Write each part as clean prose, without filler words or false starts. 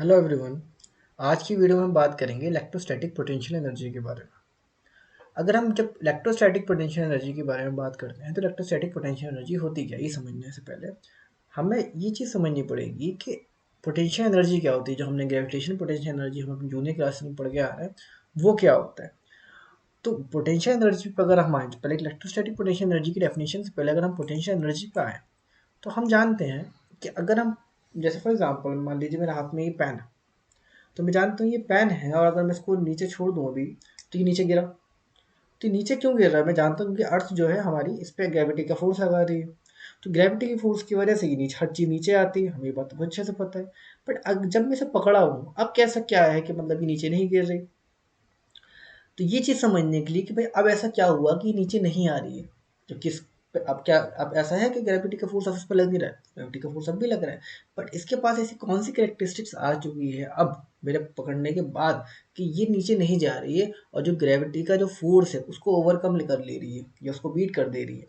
Hello everyone. आज की video में हम बात करेंगे इलेक्ट्रोस्टैटिक पोटेंशियल एनर्जी के बारे में। अगर हम जब इलेक्ट्रोस्टैटिक पोटेंशियल एनर्जी के बारे में बात करते हैं तो इलेक्ट्रोस्टैटिक पोटेंशियल एनर्जी होती क्या है, ये समझने से पहले हमें ये चीज़ समझनी पड़ेगी कि पोटेंशियल एनर्जी क्या होती है। जो हमने ग्रेविटेशन पोटेंशियल एनर्जी हम अपनी जूनियर क्लास में पढ़ के आ रहे हैं वो क्या होता है। तो पोटेंशियल एनर्जी पर अगर हम आए तो पहले इलेक्ट्रोस्टैटिक पोटेंशियल एनर्जी की डेफिनेशन से पहले अगर हम पोटेंशियल एनर्जी पर आए तो हम जानते हैं कि अगर हम जैसे फॉर एग्जाम्पल मान लीजिए मेरे हाथ में ये पेन है, तो मैं जानता हूँ ये पेन है और अगर मैं इसको नीचे छोड़ दूँ अभी तो ये नीचे गिरा। तो ये नीचे क्यों गिर रहा है, मैं जानता हूँ कि अर्थ जो है हमारी इस पर ग्रेविटी का फोर्स लगा रही है। तो ग्रेविटी की फोर्स की वजह से ये नीचे हर चीज़ नीचे आती है, हमें ये बात तो बहुत अच्छे से पता है। बट जब मैं इसे पकड़ा हूँ अब कैसा क्या है कि मतलब ये नीचे नहीं गिर रही। तो ये चीज़ समझने के लिए कि भाई अब ऐसा क्या हुआ कि ये नीचे नहीं आ रही है। तो किस अब क्या अब ऐसा है कि ग्रेविटी का फोर्स अब इस पर लग नहीं रहा है, ग्रेविटी का फोर्स अब भी लग रहा है। बट इसके पास ऐसी कौन सी कैरेक्टरिस्टिक्स आ चुकी है अब मेरे पकड़ने के बाद कि ये नीचे नहीं जा रही है और जो ग्रेविटी का जो फोर्स है उसको ओवरकम कर ले रही है या उसको बीट कर दे रही है।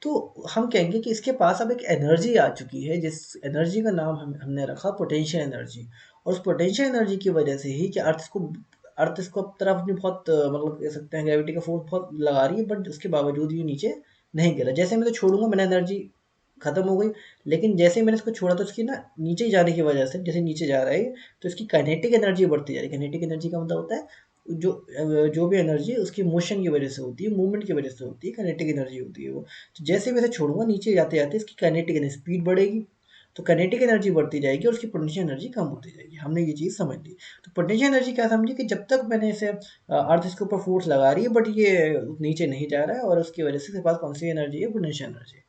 तो हम कहेंगे कि इसके पास अब एक एनर्जी आ चुकी है जिस एनर्जी का नाम हमने रखा पोटेंशियल एनर्जी। और उस पोटेंशियल एनर्जी की वजह से ही कि अर्थ इसको तरफ अपनी बहुत मतलब कह सकते हैं ग्रेविटी का फोर्स बहुत लगा रही है, बट उसके बावजूद ये नीचे नहीं गिरा। जैसे मैं तो छोड़ूंगा मैंने एनर्जी खत्म हो गई, लेकिन जैसे ही मैंने इसको छोड़ा तो उसकी ना नीचे जाने की वजह से जैसे नीचे जा रहा है तो इसकी काइनेटिक एनर्जी बढ़ती जा रही है। काइनेटिक एनर्जी का मतलब होता है जो भी एनर्जी है उसकी मोशन की वजह से होती है, मूवमेंट की वजह से होती है, काइनेटिक एनर्जी होती है वो। तो जैसे मैं इसे छोड़ूंगा नीचे जाते जाते इसकी काइनेटिक एनर्जी स्पीड बढ़ेगी, तो काइनेटिक एनर्जी बढ़ती जाएगी और उसकी पोटेंशियल एनर्जी कम होती जाएगी। हमने ये चीज़ समझ ली। तो पोटेंशियल एनर्जी क्या समझी कि जब तक मैंने इसे अर्थ इसके ऊपर फोर्स लगा रही है बट ये नीचे नहीं जा रहा है और उसकी वजह से इसके पास कौन सी एनर्जी है, पोटेंशियल एनर्जी।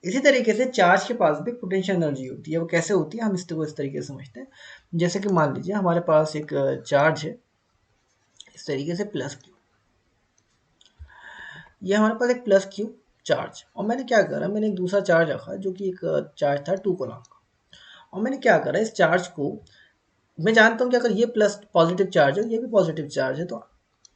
इसी तरीके से चार्ज के पास भी पोटेंशियल एनर्जी होती है। वो कैसे होती है हम इसको इस तरीके से समझते हैं। जैसे कि मान लीजिए हमारे पास एक चार्ज है इस तरीके से प्लस क्यू। ये हमारे पास एक प्लस क्यू चार्ज और मैंने क्या करा, मैंने एक दूसरा चार्ज रखा जो कि एक चार्ज था 2 कूलम का। और मैंने क्या करा इस चार्ज को, मैं जानता हूँ कि अगर ये प्लस पॉजिटिव चार्ज है ये भी पॉजिटिव चार्ज है, तो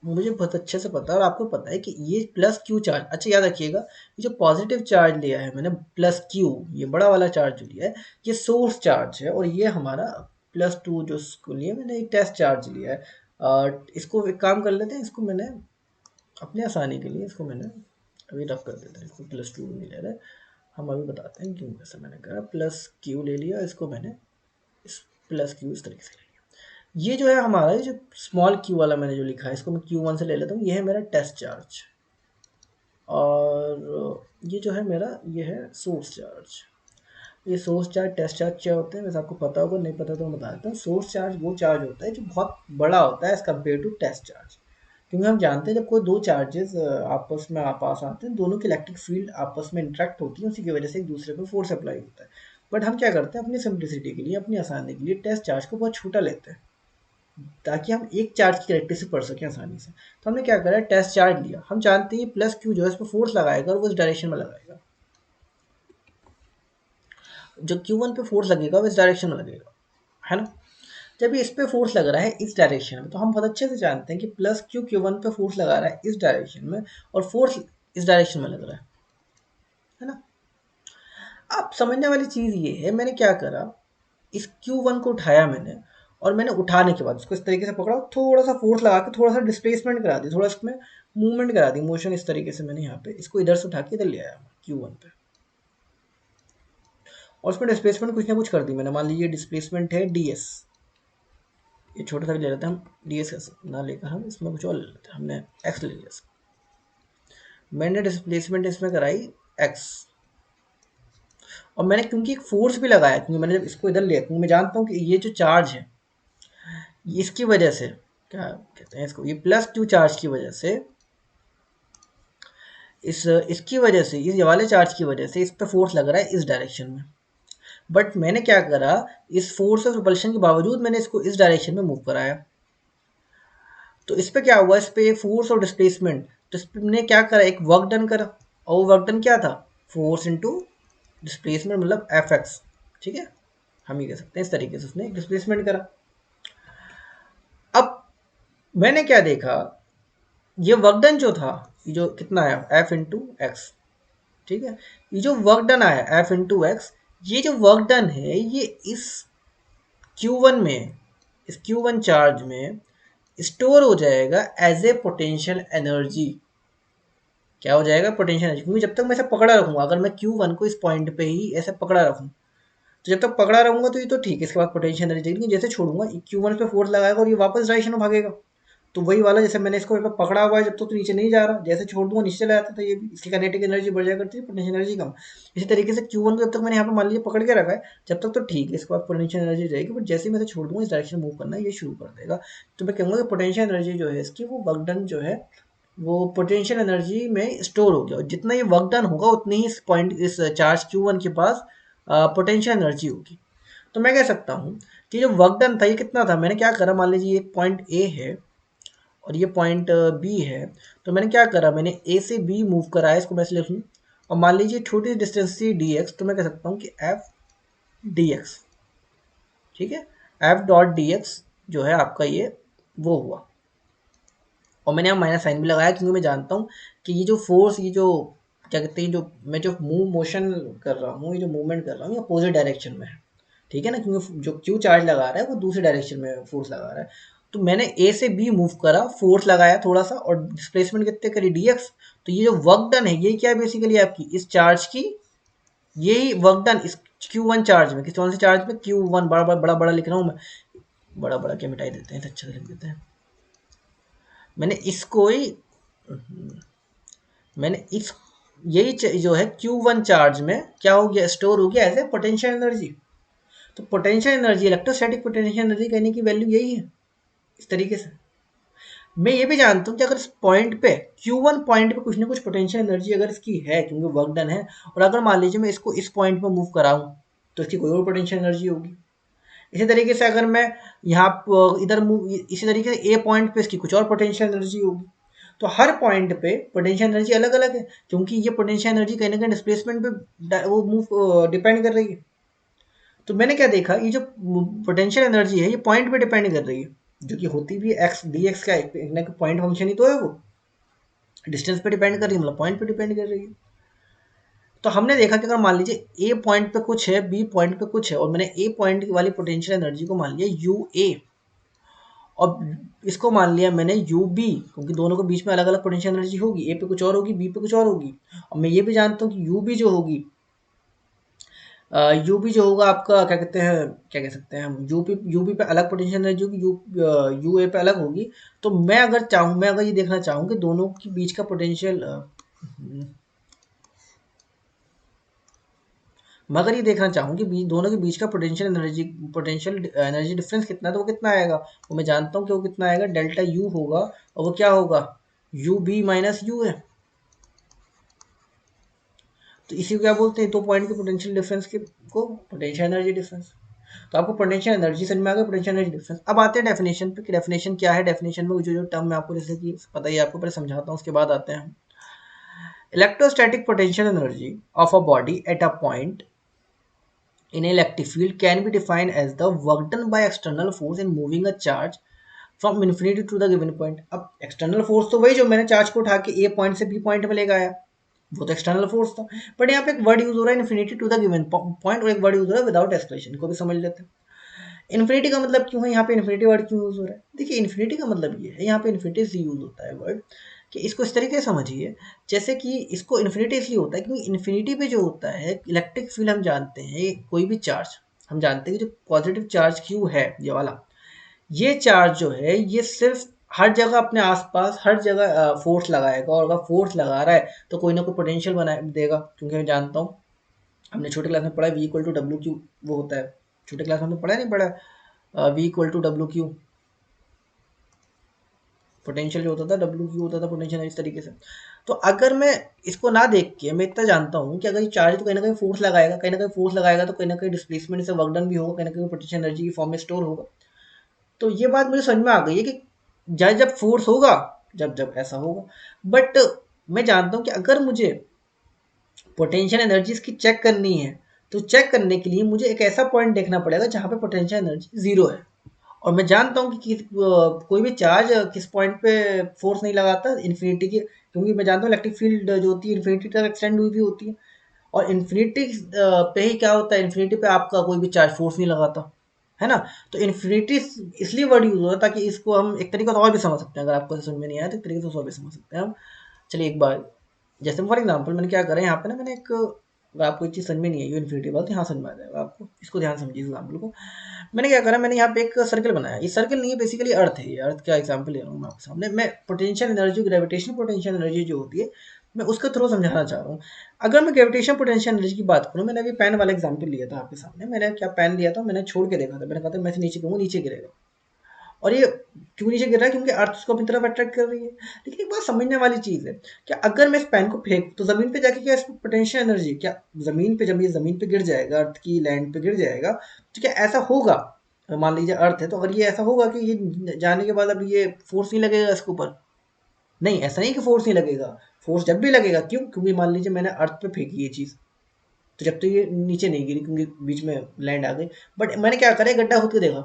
मुझे बहुत अच्छे से पता है और आपको पता है कि ये प्लस क्यू चार्ज, अच्छा याद रखिएगा ये जो पॉजिटिव चार्ज लिया है मैंने प्लस क्यू, ये बड़ा वाला चार्ज जो लिया है ये सोर्स चार्ज है और ये हमारा +2 जो इसको लिया मैंने एक टेस्ट चार्ज लिया है। इसको एक काम कर लेते हैं, इसको मैंने अपने आसानी के लिए इसको मैंने अभी रफ कर देते हैं, इसको +2 नहीं ले रहे। हम अभी बताते हैं क्यों ऐसा मैंने करा, प्लस क्यू ले लिया इसको मैंने, इस प्लस क्यू इस तरीके से ले लिया। ये जो है हमारा ये जो स्मॉल क्यू वाला मैंने जो लिखा है इसको मैं Q1 से ले लेता हूँ, ये है मेरा टेस्ट चार्ज। और ये जो है मेरा ये है सोर्स चार्ज। ये सोर्स चार्ज टेस्ट चार्ज क्या होते हैं वैसे आपको पता होगा, नहीं पता तो मैं बता देता हूँ। सोर्स चार्ज वो चार्ज होता है जो बहुत बड़ा होता है as compare to test charge. क्योंकि हम जानते हैं जब कोई दो चार्जेस आपस में पास आते हैं दोनों की इलेक्ट्रिक फील्ड आपस में इंटरेक्ट होती है, उसी की वजह से एक दूसरे पर फोर्स अप्लाई होता है। बट हम क्या करते हैं अपनी सिंप्लिसिटी के लिए अपनी आसानी के लिए टेस्ट चार्ज को बहुत छोटा लेते हैं ताकि हम एक चार्ज की कैरेक्टरिस्टिक पढ़ सकें आसानी से। तो हमने क्या करा, टेस्ट चार्ज लिया, हम जानते हैं प्लस क्यू जो है इस पर फोर्स लगाएगा और वो इस डायरेक्शन में लगाएगा। जो Q1 पे फोर्स लगेगा वो इस डायरेक्शन में लगेगा, है ना। जब ये इस पे फोर्स लग रहा है इस डायरेक्शन में तो हम बहुत अच्छे से जानते हैं कि प्लस क्यू Q1 पे फोर्स लगा रहा है इस डायरेक्शन में और फोर्स इस डायरेक्शन में लग रहा है ना। अब समझने वाली चीज़ ये है मैंने क्या करा, इस Q1 को उठाया मैंने और मैंने उठाने के बाद उसको इस तरीके से पकड़ा, थोड़ा सा फोर्स लगा के थोड़ा सा डिस्प्लेसमेंट करा दी, थोड़ा इसमें मूवमेंट करा दी, मोशन इस तरीके से मैंने यहाँ पे इसको इधर से उठा के इधर ले आया Q1 पे। और उसमें डिस्प्लेसमेंट कुछ ना कुछ कर दी मैंने, मान लीजिए डिस्प्लेसमेंट है ds, ये छोटा सा ले लेते हैं हम, ds ना लेकर हम इसमें कुछ और ले लेते हैं, हमने x ले लिया। मैंने डिस्प्लेसमेंट इसमें कराई x और मैंने क्योंकि एक फोर्स भी लगाया, क्योंकि मैंने जब इसको इधर लिया क्योंकि मैं जानता हूँ कि ये जो चार्ज है इसकी वजह से क्या कहते हैं इसको, ये प्लस क्यू चार्ज की वजह से इसकी वजह से इस वाले चार्ज की वजह से इस पर फोर्स लग रहा है इस डायरेक्शन में। बट मैंने क्या करा, इस फोर्स ऑफ रिपल्शन के बावजूद मैंने इसको इस डायरेक्शन में मूव कराया। तो इस पे क्या हुआ, इस पे फोर्स और डिस्प्लेसमेंट, तो इस पे मैंने क्या करा एक वर्क डन करा और वो वर्क डन क्या था, फोर्स इनटू डिस्प्लेसमेंट मतलब Fx। ठीक है, हम ये कह सकते हैं इस तरीके से उसने एक डिस्प्लेसमेंट करा। अब मैंने क्या देखा, ये वर्क डन जो था ये जो कितना आया F इंटू एक्स, ठीक है, ये जो वर्क डन आया F इंटू एक्स, ये जो वर्क डन है ये इस Q1 में, इस Q1 चार्ज में स्टोर हो जाएगा एज ए पोटेंशियल एनर्जी। क्या हो जाएगा? Potential energy. क्योंकि जब तक मैं इसे पकड़ा रखूंगा, अगर मैं Q1 को इस पॉइंट पे ही ऐसे पकड़ा रखूँ, तो जब तक पकड़ा रहूंगा तो ये तो ठीक है, इसके बाद पोटेंशियल एनर्जी। लेकिन जैसे छोड़ूंगा, Q1 पे फोर्स लगाएगा और ये वापस डायरेक्शन में भागेगा। तो वही वाला, जैसे मैंने इसको पकड़ा हुआ है जब तक तो नीचे नहीं जा रहा, जैसे छोड़ दूंगा नीचे चला जाता था। ये भी इसकी काइनेटिक एनर्जी बढ़ जाया करती है, पोटेंशियल एनर्जी कम। इसी तरीके से Q1 को जब तक मैंने यहाँ पे मान लीजिए पकड़ के रखा है, जब तक तो ठीक है, इसके बाद पोटेंशियल एनर्जी रहेगी। बट जैसे ही मैं इसे छोड़ दूंगा, इस डायरेक्शन में मूव करना ये शुरू कर देगा। तो मैं कहूँगा कि पोटेंशियल एनर्जी जो है इसकी, वो वर्क डन जो है वो पोटेंशियल एनर्जी में स्टोर हो गया। और जितना ये वर्क डन होगा उतनी ही इस पॉइंट, इस चार्ज Q1 के पास पोटेंशियल एनर्जी होगी। तो मैं कह सकता हूँ कि जो वर्क डन था ये कितना था। मैंने क्या करा, मान लीजिए एक पॉइंट ए है और ये पॉइंट बी है। तो मैंने क्या करा, मैंने ए से बी मूव करा है, इसको मैं लिख लूँ। और मान लीजिए छोटी डिस्टेंस थी डी एक्स, तो मैं कह सकता हूँ कि एफ डी एक्स, ठीक है, एफ डॉट डी एक्स जो है आपका ये वो हुआ। और मैंने यहाँ माइनस साइन भी लगाया, क्योंकि मैं जानता हूँ कि ये जो फोर्स, ये जो क्या कहते हैं, जो मैं जो मोशन कर रहा हूँ, ये जो मूवमेंट कर रहा हूँ, ये अपोजिट डायरेक्शन में है, ठीक है ना। क्योंकि जो क्यू चार्ज लगा रहा है वो दूसरे डायरेक्शन में फोर्स लगा रहा है। तो मैंने ए से बी मूव करा, फोर्स लगाया थोड़ा सा, और डिस्प्लेसमेंट कितने करी, डी एक्स। तो ये जो वर्क डन है ये क्या है, बेसिकली आपकी इस चार्ज की, यही वर्क डन इस Q1 चार्ज में, किस कौन से चार्ज में, Q1, बड़ा बड़ा बड़ा बड़ा लिख रहा हूँ मैं, बड़ा बड़ा क्या मिटाई देते हैं, अच्छा से लिख देते हैं। मैंने इसको ही, मैंने इस, यही जो है Q1 चार्ज में क्या हो गया, स्टोर हो गया एज ए पोटेंशियल एनर्जी। तो potential energy, electrostatic potential energy कहने की वैल्यू यही है, इस तरीके से। मैं ये भी जानता हूँ कि अगर इस पॉइंट पे, Q1 पॉइंट पे कुछ ना कुछ पोटेंशियल एनर्जी अगर इसकी है, क्योंकि वर्क डन है, और अगर मान लीजिए मैं इसको इस पॉइंट पे मूव कराऊँ, तो इसकी कोई और पोटेंशियल एनर्जी होगी। इसी तरीके से अगर मैं यहाँ इधर मूव, इसी तरीके से ए पॉइंट पे इसकी कुछ और पोटेंशियल एनर्जी होगी। तो हर पॉइंट पे पोटेंशियल एनर्जी अलग अलग है, क्योंकि ये पोटेंशियल एनर्जी कहीं ना कहीं डिस्प्लेसमेंट पे वो मूव डिपेंड कर रही है। तो मैंने क्या देखा, ये जो पोटेंशियल एनर्जी है ये पॉइंट पे डिपेंड कर रही है, जो कि होती भी एक्स डी एक्स का एक ना पॉइंट फंक्शन ही तो है, वो डिस्टेंस पे डिपेंड कर रही है, मतलब पॉइंट पे डिपेंड कर रही है। तो हमने देखा कि अगर मान लीजिए ए पॉइंट पे कुछ है, बी पॉइंट पे कुछ है, और मैंने ए पॉइंट वाली पोटेंशियल एनर्जी को मान लिया यू ए, और इसको मान लिया मैंने यू बी, क्योंकि दोनों के बीच में अलग अलग पोटेंशियल एनर्जी होगी, ए पे कुछ और होगी, बी पे कुछ और होगी। और मैं ये भी जानता हूँ कि यू बी जो होगी, यूबी जो होगा आपका, क्या कहते हैं, क्या कह सकते हैं हम, यूबी पे अलग पोटेंशियल एनर्जी होगी, यूए पे अलग होगी। तो मैं अगर चाहूँ, मैं अगर ये देखना चाहूँ कि दोनों के बीच का पोटेंशियल, मैं अगर ये देखना चाहूँ कि दोनों के बीच का पोटेंशियल एनर्जी डिफरेंस कितना है, तो वो कितना आएगा, वो मैं जानता हूँ कि वो कितना आएगा, डेल्टा यू होगा। और वो क्या होगा, यू बी माइनस यू है। तो इसी को क्या बोलते हैं, दो पॉइंट के पोटेंशियल डिफरेंस के को पोटेंशियल एनर्जी डिफरेंस। तो आपको पोटेंशियल एनर्जी समझ में आ गया, पोटेंशियल एनर्जी डिफरेंस। अब आते हैं डेफिनेशन पे कि डेफिनेशन क्या है। डेफिनेशन में जो जो टर्म मैं आपको जैसे कि पता ही है आपको, पहले समझाता हूँ, उसके बाद आते हैं हम। Electrostatic potential energy of a body at a point in an electric field can be defined as the work done by external force in moving a charge from infinity to the given point। अब external force तो वही जो मैंने charge को उठा के ए point से B point में ले गया, वो तो एक्सटर्नल फोर्स था। बट यहाँ पे एक वर्ड यूज हो रहा है infinity to the given point, और एक वर्ड यूज हो रहा है विदाउट एक्सप्रेशन, को भी समझ लेते हैं। इन्फिनिटी का मतलब क्यों है यहाँ पे, इन्फिनिटी वर्ड क्यों यूज हो रहा है? देखिए इन्फिनिटी का मतलब ये है, यहाँ पे इन्फिनिटी से यूज होता है वर्ड, कि इसको इस तरीके से समझिए, जैसे कि इसको इन्फिनिटी इसलिए होता है क्योंकि इन्फिनिटी पे जो होता है इलेक्ट्रिक फील्ड, हम जानते हैं कोई भी चार्ज, हम जानते हैं कि जो पॉजिटिव चार्ज क्यू है ये वाला, ये चार्ज जो है ये सिर्फ हर जगह अपने आसपास हर जगह फोर्स लगाएगा, और अगर फोर्स लगा रहा है तो कोई ना कोई पोटेंशियल बना देगा। क्योंकि मैं जानता हूँ, हमने छोटे क्लास में पढ़ा है V equal to W Q, वो होता है, छोटे क्लास में हमने पढ़ा नहीं पढ़ा, V equal to W Q, potential जो होता था डब्ल्यू क्यू होता था पोटेंशियल, इस तरीके से। तो अगर मैं इसको ना देख के मैं इतना जानता हूँ कि अगर ये चार्ज तो कहीं ना कहीं फोर्स लगाएगा, कहीं ना कहीं फोर्स लगाएगा, तो कहीं ना कहीं डिस्प्लेसमेंट से वर्क डन भी होगा, कहीं ना कहीं पोटेंशियल एनर्जी की फॉर्म में स्टोर होगा। तो ये बात मुझे समझ में आ गई है कि जब जब फोर्स होगा, जब जब ऐसा होगा। बट मैं जानता हूँ कि अगर मुझे पोटेंशियल एनर्जीज की चेक करनी है, तो चेक करने के लिए मुझे एक ऐसा पॉइंट देखना पड़ेगा जहाँ पे पोटेंशियल एनर्जी जीरो है। और मैं जानता हूँ कि कोई भी चार्ज किस पॉइंट पे फोर्स नहीं लगाता, इन्फिनिटी की, क्योंकि मैं जानता हूँ इलेक्ट्रिक फील्ड जो होती है इन्फिनिटी तक एक्सटेंड हुई भी होती है। और इन्फिनिटी पे ही क्या होता है, इन्फिनिटी पे आपका कोई भी चार्ज फोर्स नहीं लगाता, है ना। तो इन्फिनिटी इसलिए वर्ड यूज होता है ताकि इसको हम एक तरीके से और भी समझ सकते हैं। अगर आपको समझ में नहीं आया तो एक तरीके से और भी समझ सकते हैं हम। चलिए एक बार जैसे फॉर एग्जाम्पल मैंने क्या करा यहाँ पे ना, मैंने एक, अगर आपको एक चीज़ समझ में नहीं आई इन्फिनिटी वाला तो यहाँ समझ में आ जाएगा आपको, इसको ध्यान समझिए एग्जाम्पल को। मैंने क्या करा, मैंने यहाँ पे एक सर्कल बनाया। ये सर्कल नहीं है, बेसिकली अर्थ है। ये अर्थ का एग्जाम्पल ले रहा हूँ मैं आपके सामने। मैं potential energy, gravitational potential energy जो होती है, मैं उसके थ्रू समझाना चाह रहा हूँ। अगर मैं ग्रेविटेशन पोटेंशियल एनर्जी की बात करूँ, मैंने अभी पेन वाला एग्जाम्पल लिया था आपके सामने। मैंने क्या पेन लिया था, मैंने छोड़ के देखा था, मैंने कहा था मैं से नीचे कहूँगा नीचे गिरेगा। और ये क्यों नीचे गिर रहा है, क्योंकि अर्थ उसको अपनी तरफ अट्रैक्ट कर रही है। लेकिन एक बात समझने वाली चीज है कि अगर मैं इस पेन को फेंक तो जमीन पे जाके क्या इसमें पोटेंशियल एनर्जी, क्या जमीन पे, जब ये जमीन पे गिर जाएगा, अर्थ की लैंड पे गिर जाएगा, तो क्या ऐसा होगा, मान लीजिए अर्थ है तो अगर ये ऐसा होगा कि ये जाने के बाद अब ये फोर्स नहीं लगेगा इसके ऊपर? नहीं, ऐसा नहीं कि फोर्स नहीं लगेगा। फोर्स जब भी लगेगा, क्यों? क्योंकि मान लीजिए मैंने अर्थ पे फेंकी ये चीज, तो जब तक ये नीचे नहीं गिरी क्योंकि बीच में लैंड आ गई। बट मैंने क्या करा, गड्ढा खोद के देखा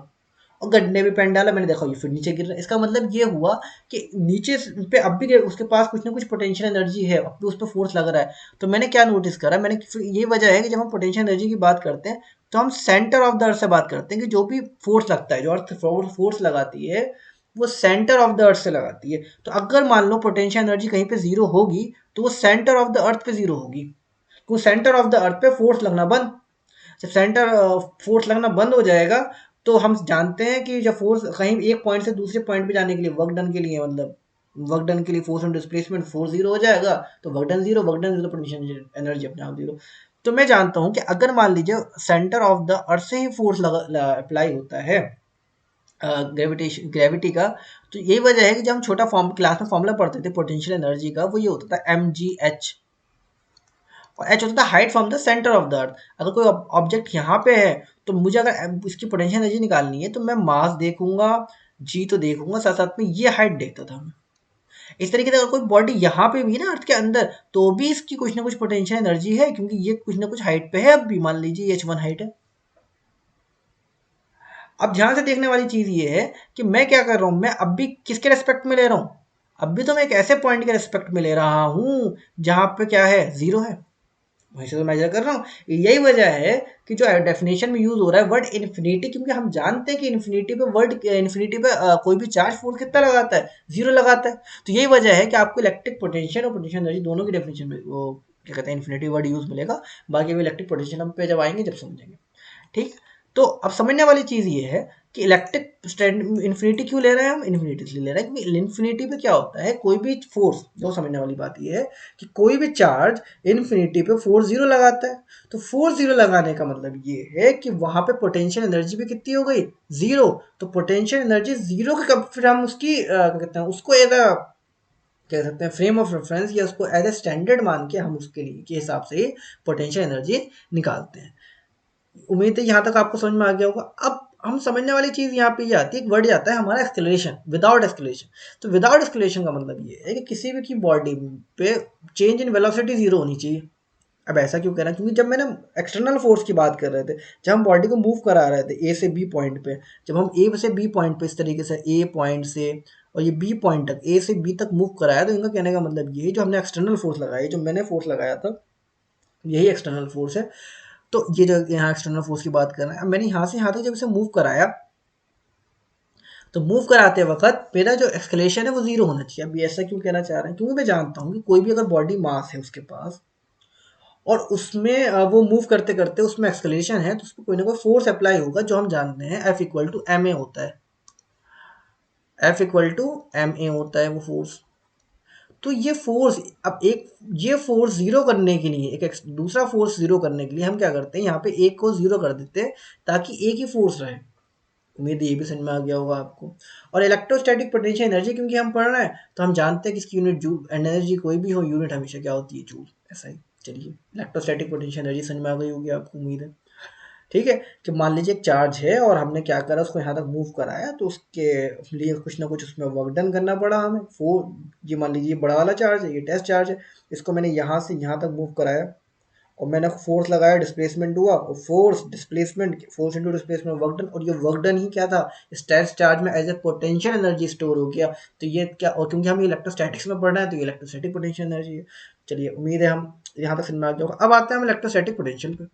और गड्ढे में पेन डाला, मैंने देखा ये फिर नीचे गिर रहा है। इसका मतलब ये हुआ कि नीचे पे अब भी उसके पास कुछ ना कुछ पोटेंशियल एनर्जी है, अब भी उस पर फोर्स लग रहा है। तो मैंने क्या नोटिस करा, मैंने ये वजह है कि जब हम पोटेंशियल एनर्जी की बात करते हैं तो हम सेंटर ऑफ द अर्थ से बात करते हैं, कि जो भी फोर्स लगता है, जो अर्थ फोर्स लगाती है, वो सेंटर ऑफ द अर्थ से लगाती है। तो अगर मान लो पोटेंशियल एनर्जी कहीं पे जीरो होगी तो वो सेंटर ऑफ द अर्थ पे जीरो होगी, क्योंकि सेंटर ऑफ द अर्थ पे फोर्स लगना बंद। जब सेंटर फोर्स लगना बंद हो जाएगा तो हम जानते हैं कि जब फोर्स कहीं एक पॉइंट से दूसरे पॉइंट पे जाने के लिए, वर्क डन के लिए, मतलब वर्क डन के लिए force and displacement, force zero हो जाएगा तो work done zero, potential energy अपने आप जीरो। तो मैं जानता हूं कि अगर मान लीजिए सेंटर ऑफ द अर्थ से ही फोर्स अप्लाई होता है ग्रेविटी का, तो यही वजह है कि जब हम छोटा फॉर्म क्लास में फॉर्मूला पढ़ते थे पोटेंशियल एनर्जी का, वो ये होता था mgh, और एच होता था height from the centre of the earth. अगर कोई ऑब्जेक्ट यहाँ पे है तो मुझे अगर इसकी पोटेंशियल एनर्जी निकालनी है तो मैं मास देखूंगा, जी तो देखूंगा, साथ साथ में ये हाइट देखता था मैं। इस तरीके से अगर कोई बॉडी यहाँ पे भी है ना अर्थ के अंदर, तो भी इसकी कुछ ना कुछ पोटेंशियल एनर्जी है, क्योंकि ये कुछ ना कुछ हाइट पे है। अब भी मान लीजिए h1 हाइट है। अब ध्यान से देखने वाली चीज ये है कि मैं क्या कर रहा हूं, मैं अब भी किसके रेस्पेक्ट में ले रहा हूं? अब भी तो मैं एक ऐसे पॉइंट के रेस्पेक्ट में ले रहा हूं जहां पे क्या है, जीरो है, वहीं से तो मेजर कर रहा हूँ। यही वजह है कि जो डेफिनेशन में यूज हो रहा है वर्ड इन्फिनिटी, क्योंकि हम जानते हैं कि इन्फिनिटी पे कोई भी चार्ज फोर्स कितना लगाता है, जीरो लगाता है। तो यही वजह है कि आपको इलेक्ट्रिक पोटेंशियल और पोटेंशियल एनर्जी दोनों की डेफिनेशन में वो क्या कहते हैं, इन्फिनिटी वर्ड यूज मिलेगा। बाकी भी इलेक्ट्रिक पोटेंशियल हम पे जब आएंगे जब समझेंगे। ठीक। तो अब समझने वाली चीज ये है कि इलेक्ट्रिक इन्फिनिटी क्यों ले रहे हैं हम, इन्फिनिटी इसलिए ले रहे हैं क्योंकि इन्फिनिटी पे क्या होता है, कोई भी फोर्स, जो समझने वाली बात ये है कि कोई भी चार्ज इन्फिनिटी पे फोर्स जीरो लगाता है। तो फोर्स जीरो लगाने का मतलब ये है कि वहां पे पोटेंशियल एनर्जी भी कितनी हो गई, जीरो। तो पोटेंशियल एनर्जी जीरो के कब फिर हम उसकी क्या कहते हैं, उसको एज अ कह सकते हैं फ्रेम ऑफ रेफरेंस, या उसको एज ए स्टैंडर्ड मान के हम उसके लिए के हिसाब से पोटेंशियल एनर्जी निकालते हैं। उम्मीद है यहाँ तक आपको समझ में आ गया होगा। अब हम समझने वाली चीज यहाँ पे ये आती है, एक वर्ड जाता है हमारा एक्सलेशन, विदाउट एक्सलेशन। तो विदाउट एक्सलेशन का मतलब ये है कि किसी भी की बॉडी पे चेंज इन वेलोसिटी जीरो होनी चाहिए। अब ऐसा क्यों कह रहा है, क्योंकि जब मैंने एक्सटर्नल फोर्स की बात कर रहे थे, जब हम बॉडी को मूव करा रहे थे ए से बी पॉइंट पे, जब हम ए से बी पॉइंट पे इस तरीके से ए पॉइंट से और ये बी पॉइंट तक, ए से बी तक मूव कराया, तो इनका कहने का मतलब ये जो हमने एक्सटर्नल फोर्स लगाया, जो मैंने फोर्स लगाया था, यही एक्सटर्नल फोर्स है। तो ये जो यहाँ एक्सटर्नल फोर्स की बात कर रहे हैं, अब मैंने यहाँ से यहाँ तक जब इसे मूव कराया, तो मूव कराते वक्त मेरा जो एक्सलेशन है वो जीरो होना चाहिए। अब ये ऐसा क्यों कहना चाह रहे हैं, क्योंकि मैं जानता हूँ कि कोई भी अगर बॉडी मास है उसके पास और उसमें वो मूव करते करते उसमें एक्सलेशन है, तो उसमें कोई ना कोई फोर्स अप्लाई होगा, जो हम जानते हैं F equal to M A होता है। F equal to M A होता है वो फोर्स। तो ये फोर्स, अब एक ये फोर्स जीरो करने के लिए, एक दूसरा फोर्स जीरो करने के लिए हम क्या करते हैं, यहाँ पे एक को जीरो कर देते हैं ताकि एक ही फोर्स रहे। उम्मीद है ये भी समझ में आ गया होगा आपको। और इलेक्ट्रोस्टैटिक पोटेंशियल एनर्जी क्योंकि हम पढ़ रहे हैं, तो हम जानते हैं कि इसकी यूनिट जूल, एनर्जी कोई भी हो यूनिट हमेशा क्या होती है, जूल। ऐसा ही। चलिए, इलेक्ट्रोस्टैटिक पोटेंशियल एनर्जी समझ में आ गई होगी आपको, उम्मीद है। ठीक है, कि मान लीजिए एक चार्ज है और हमने क्या करा, उसको यहाँ तक मूव कराया, तो उसके लिए कुछ ना कुछ उसमें वर्क डन करना पड़ा हमें। ये मान लीजिए बड़ा वाला चार्ज है, ये टेस्ट चार्ज है, इसको मैंने यहाँ से यहाँ तक मूव कराया और मैंने फोर्स लगाया, डिस्प्लेसमेंट हुआ, और force displacement, force into displacement, work done. और ये वर्क डन ही क्या था, इस टेस्ट चार्ज में as a potential energy store हो गया। तो ये क्या, और क्योंकि हम इलेक्ट्रोस्टैटिक्स में पढ़ रहे हैं तो ये इलेक्ट्रोस्टैटिक पोटेंशियल एनर्जी है। चलिए, उम्मीद है हम यहाँ तक समझ में आ गया होगा। अब आते हैं हम इलेक्ट्रोस्टैटिक पोटेंशियल पे।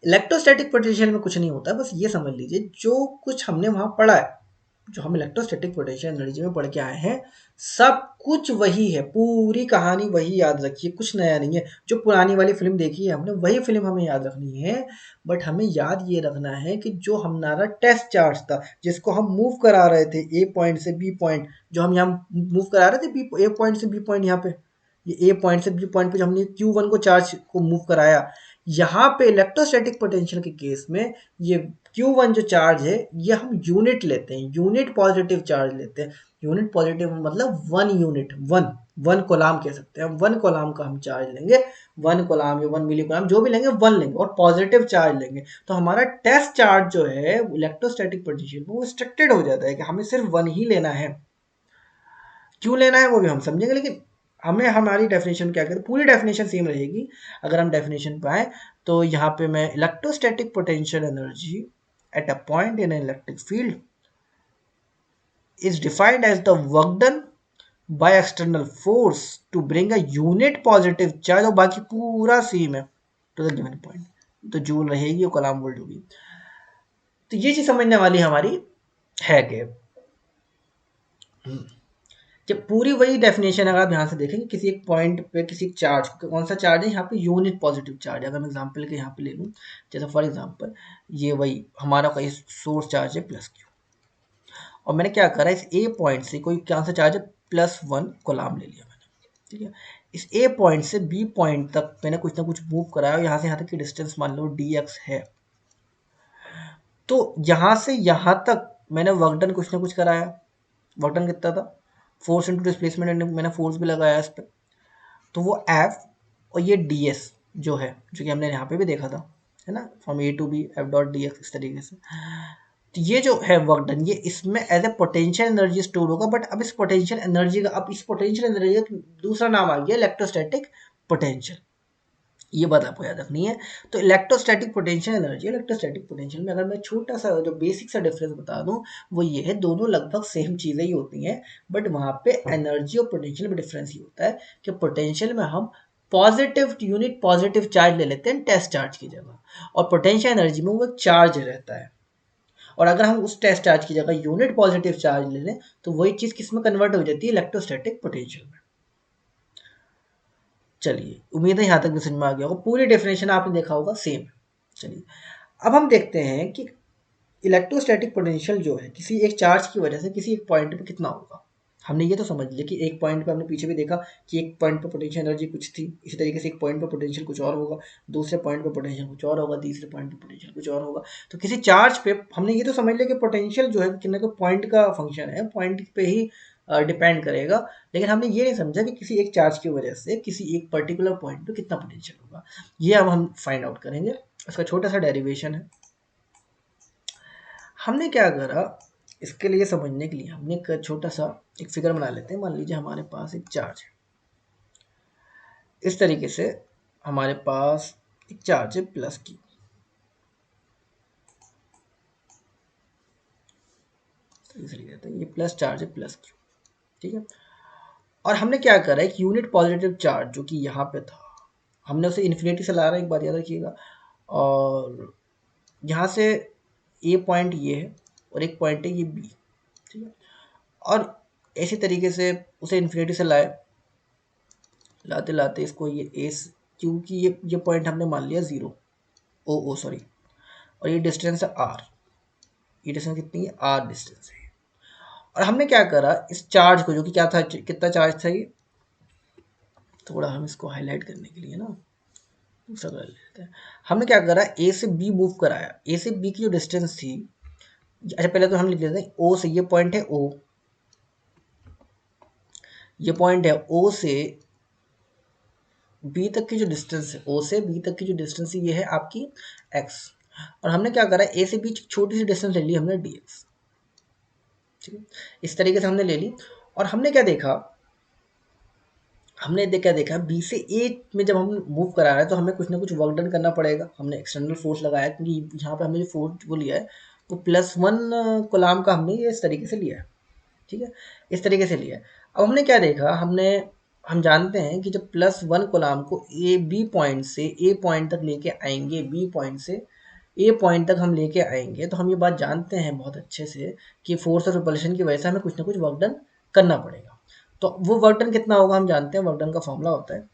इलेक्ट्रोस्टैटिक पोटेंशियल में कुछ नहीं होता, बस ये समझ लीजिए जो कुछ हमने वहां पढ़ा है, जो हम इलेक्ट्रोस्टैटिक पोटेंशियल एनर्जी में पढ़ के आए हैं, सब कुछ वही है, पूरी कहानी वही याद रखिए, कुछ नया नहीं है। जो पुरानी वाली फिल्म देखी है हमने, वही फिल्म हमें याद रखनी है। बट हमें याद ये रखना है कि जो हमारा टेस्ट चार्ज था, जिसको हम मूव करा रहे थे ए पॉइंट से बी पॉइंट, जो हम यहाँ मूव करा रहे थे बी ए पॉइंट से बी पॉइंट, यहाँ पे ये ए पॉइंट से बी पॉइंट पे जो हमने Q1 को चार्ज को मूव कराया, यहाँ पे इलेक्ट्रोस्टैटिक पोटेंशियल के केस में ये Q1 जो चार्ज है, ये हम यूनिट लेते हैं, यूनिट पॉजिटिव चार्ज लेते हैं। यूनिट पॉजिटिव मतलब 1 यूनिट, वन कोलाम कह सकते हैं, 1 कोलाम का हम चार्ज लेंगे, 1 कोलाम या 1 मिली कोलाम जो भी लेंगे, 1 लेंगे और पॉजिटिव चार्ज लेंगे। तो हमारा टेस्ट चार्ज जो है इलेक्ट्रोस्टैटिक पोटेंशियल वो रिस्ट्रिक्टेड हो जाता है कि हमें सिर्फ 1 ही लेना है। क्यों लेना है वो भी हम समझेंगे, लेकिन हमें हमारी डेफिनेशन क्या करें, पूरी डेफिनेशन सेम रहेगी। अगर हम डेफिनेशन पे आए तो यहाँ पे मैं electrostatic potential energy at a point in electric field is defined as the work done by external force to bring a unit positive charge, और बाकी पूरा सेम है टू द गिवन पॉइंट। तो जूल रहेगी और कलाम वोल्ट होगी। तो ये चीज समझने वाली हमारी है कि जब पूरी वही डेफिनेशन अगर आप ध्यान से देखेंगे, किसी एक पॉइंट पे किसी एक चार्ज, कौन सा चार्ज है यहाँ पे, यूनिट पॉजिटिव चार्ज। अगर मैं एग्जांपल के यहाँ पे ले लूँ, जैसे फॉर एग्जांपल ये वही हमारा कोई सोर्स चार्ज है प्लस क्यू, और मैंने क्या करा, इस ए पॉइंट से कोई कौन सा चार्ज है +1 कोलाम ले लिया मैंने, ठीक है। इस ए पॉइंट से बी पॉइंट तक मैंने कुछ ना कुछ मूव कराया, और यहाँ से यहाँ तक की डिस्टेंस मान लो dx है। तो यहाँ से यहाँ तक मैंने वर्क डन कुछ ना कुछ कराया। वर्क डन कितना था, फोर्स इंटू डिस्प्लेसमेंट, मैंने फोर्स भी लगाया इस पर, तो वो F और ये ds जो है, जो कि हमने यहाँ पे भी देखा था, है ना, from A to be F.dx, इस तरीके से। तो ये जो है वर्क डन, ये इसमें as a potential energy store होगा। बट अब इस पोटेंशियल एनर्जी का, अब इस पोटेंशियल एनर्जी का दूसरा नाम आ गया इलेक्ट्रोस्टैटिक पोटेंशियल। ये बात आपको याद रखनी है। तो electrostatic potential energy, electrostatic potential में अगर मैं छोटा सा जो बेसिक सा डिफरेंस बता दूं, वो ये है, दोनों लगभग सेम चीजें ही होती हैं, बट वहां पे एनर्जी और पोटेंशियल में डिफरेंस ही होता है कि पोटेंशियल में हम पॉजिटिव यूनिट पॉजिटिव चार्ज ले लेते हैं टेस्ट चार्ज की जगह, और पोटेंशियल एनर्जी में वो चार्ज रहता है। और अगर हम उस टेस्ट चार्ज की जगह यूनिट पॉजिटिव चार्ज ले लें, तो वही चीज किस में कन्वर्ट हो जाती है, इलेक्ट्रोस्टैटिक पोटेंशियल में। चलिए, उम्मीद है यहाँ तक भी समझ में आ गया होगा, पूरी डेफिनेशन आपने देखा होगा सेम। चलिए, अब हम देखते हैं कि इलेक्ट्रोस्टैटिक पोटेंशियल जो है किसी एक चार्ज की वजह से किसी एक पॉइंट पे कितना होगा। हमने ये तो समझ लिया कि एक पॉइंट पे, हमने पीछे भी देखा कि एक पॉइंट पे पोटेंशियल एनर्जी कुछ थी, इसी तरीके से एक पॉइंट पे पोटेंशियल कुछ और होगा, दूसरे पॉइंट पे पोटेंशियल कुछ और होगा, तीसरे पॉइंट पे पोटेंशियल कुछ और होगा। तो किसी चार्ज पे हमने ये तो समझ लिया कि पोटेंशियल जो है किसी को पॉइंट का फंक्शन है, पॉइंट पे ही डिपेंड करेगा। लेकिन हमने ये नहीं समझा कि किसी एक चार्ज की वजह से किसी एक पर्टिकुलर पॉइंट पे कितना पोटेंशियल होगा। ये अब हम फाइंड आउट करेंगे। इसका छोटा सा डेरिवेशन है। हमने क्या करा, इसके लिए समझने के लिए हमने एक छोटा सा एक फिगर बना लेते हैं। मान लीजिए हमारे पास एक चार्ज है, इस तरीके से हमारे पास एक चार्ज है प्लस क्यू, ये प्लस चार्ज है प्लस क्यू, ठीक है। और हमने क्या करा, एक यूनिट पॉजिटिव चार्ज जो कि यहाँ पे था, हमने उसे इन्फिनिटी से ला रहा है, एक बात याद रखिएगा। और यहाँ से ए पॉइंट ये है और एक पॉइंट है ये बी, ठीक है। और ऐसी तरीके से उसे इन्फिनिटी से लाए, लाते लाते इसको ये एस, क्योंकि ये पॉइंट हमने मान लिया 0, ओ सॉरी, और ये डिस्टेंस है आर, ये डिस्टेंस कितनी है, आर डिस्टेंस है। और हमने क्या करा, इस चार्ज को, जो कि क्या था, कितना चार्ज था ये, थोड़ा हम इसको हाईलाइट करने के लिए ना दूसरा कलर ले लेते हैं। हमने क्या करा, ए से बी मूव कराया, ए से बी की जो डिस्टेंस थी, अच्छा पहले तो हम लिख लेते हैं ओ से, ये पॉइंट है ओ, ये पॉइंट है ओ से बी तक की जो डिस्टेंस है, ओ से बी तक की जो डिस्टेंस है, ये है आपकी एक्स। और हमने क्या करा, ए से बी छोटी सी डिस्टेंस ले ली हमने dx, ठीक है। इस तरीके से हमने ले ली। और हमने क्या देखा, हमने क्या देखा, बी से ए में जब हम मूव करा रहे हैं तो हमें कुछ ना कुछ वर्क डन करना पड़ेगा। हमने एक्सटर्नल फोर्स लगाया, क्योंकि यहाँ पे हमने जो फोर्स वो लिया है वो +1 कोलाम का हमने ये इस तरीके से लिया है, ठीक है, इस तरीके से लिया है। अब हमने क्या देखा, हम जानते हैं कि जब +1 कोलाम को ए बी पॉइंट से ए पॉइंट तक लेके आएंगे, बी पॉइंट से ए पॉइंट तक हम लेके आएंगे तो हम ये बात जानते हैं बहुत अच्छे से कि फोर्स और रिपल्शन की वजह से हमें कुछ ना कुछ वर्क डन करना पड़ेगा। तो वो वर्क डन कितना होगा हम जानते हैं, वर्क डन का फॉर्मूला होता है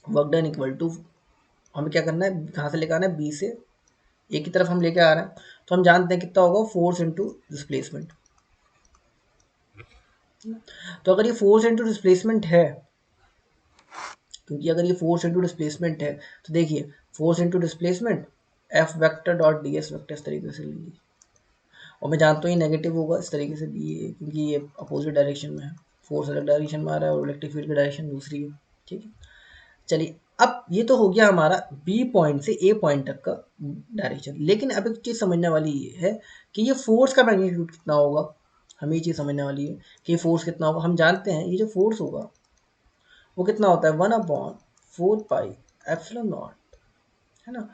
वर्क डन इक्वल टू, हमें क्या करना है, कहाँ से लेकर आना है, बी से ए की तरफ हम लेके आ रहे हैं, तो हम जानते हैं कितना होगा, फोर्स इंटू डिस्प्लेसमेंट। तो अगर ये फोर्स इंटू डिस्प्लेसमेंट है, क्योंकि अगर ये फोर्स इंटू डिस्प्लेसमेंट है तो देखिए force into displacement F vector dot D S vector इस तरीके से लीजिए, और मैं जानता हूँ ये नेगेटिव होगा इस तरीके से ये, क्योंकि ये अपोजिट डायरेक्शन में है, फोर्स अलग डायरेक्शन में आ रहा है और इलेक्ट्रिक फील्ड की डायरेक्शन दूसरी है। ठीक है, चलिए अब ये तो हो गया हमारा बी पॉइंट से ए पॉइंट तक का डायरेक्शन। लेकिन अब एक चीज़ समझने वाली ये है कि ये फोर्स का मैग्नीट्यूड कितना होगा, हमें ये चीज़ समझने वाली है कि फोर्स कितना होगा। हम जानते हैं ये जो फोर्स होगा वो कितना होता है, 1/4πε0, है ना,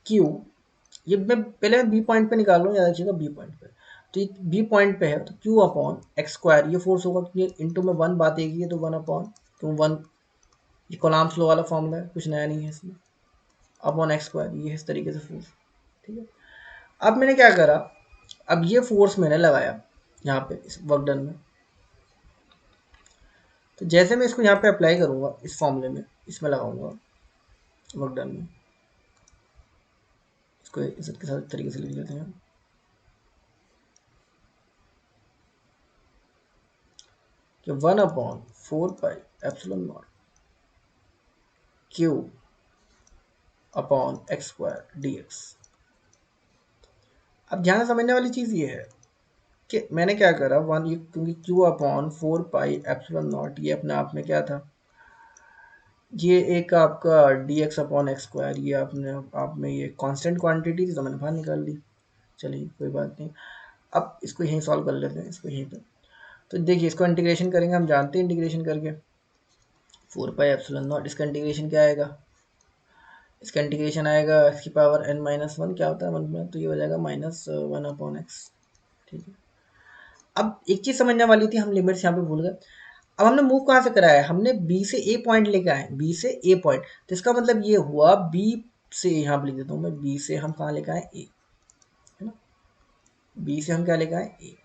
क्यू। ये मैं पहले बी पॉइंट पे निकाल लूँ, याद रखिएगा बी पॉइंट पे, तो ये बी पॉइंट पे है तो क्यू अपॉन एक्स स्क्वायर, ये फोर्स होगा क्योंकि इंटू में वन बात एक ही है तो 1/, क्यों वन, ये कोलाम्स लॉ वाला फॉर्मूला है, कुछ नया नहीं है इसमें, अपॉन एक्स स्क्वायर, ये इस तरीके से फोर्स। ठीक है, अब मैंने क्या करा, अब ये फोर्स मैंने लगाया यहाँ पे इस वर्क डन में, तो जैसे मैं इसको यहाँ पे अप्लाई करूँगा इस फॉर्मूले में, इसमें लगाऊंगा वर्क डन में, इसको इज्जत के साथ तरीके से लिख लेते हैं कि 1/4πε0 Q upon X square D X. अब ध्यान से समझने वाली चीज़ ये है कि मैंने क्या करा, वन ये क्योंकि क्यू अपॉन 4πε0 ये अपने आप में क्या था, ये एक आपका D x upon X square, ये अपने आप में ये कांस्टेंट क्वांटिटी थी तो मैंने बाहर निकाल ली। चलिए कोई बात नहीं, अब इसको यहीं सॉल्व कर लेते हैं, इसको यहीं पे। तो देखिए इसको इंटीग्रेशन करेंगे, हम जानते हैं इंटीग्रेशन करके 4πε0, इसका इंटीग्रेशन क्या आएगा, इसका इंटीग्रेशन आएगा एक्स की पावर n-1, क्या होता है 1 में, तो ये हो जाएगा -1/x। ठीक है, अब एक चीज़ समझने वाली थी, हम लिमिट्स यहाँ पे भूल गए। अब हमने मूव कहाँ से कराया है, हमने बी से ए पॉइंट लेके आए, बी से ए पॉइंट, तो इसका मतलब ये हुआ बी से, यहाँ पे लिख देता हूँ मैं, बी से हम कहाँ लेके आए, ए, है ना, बी से हम क्या लेके आए, ए।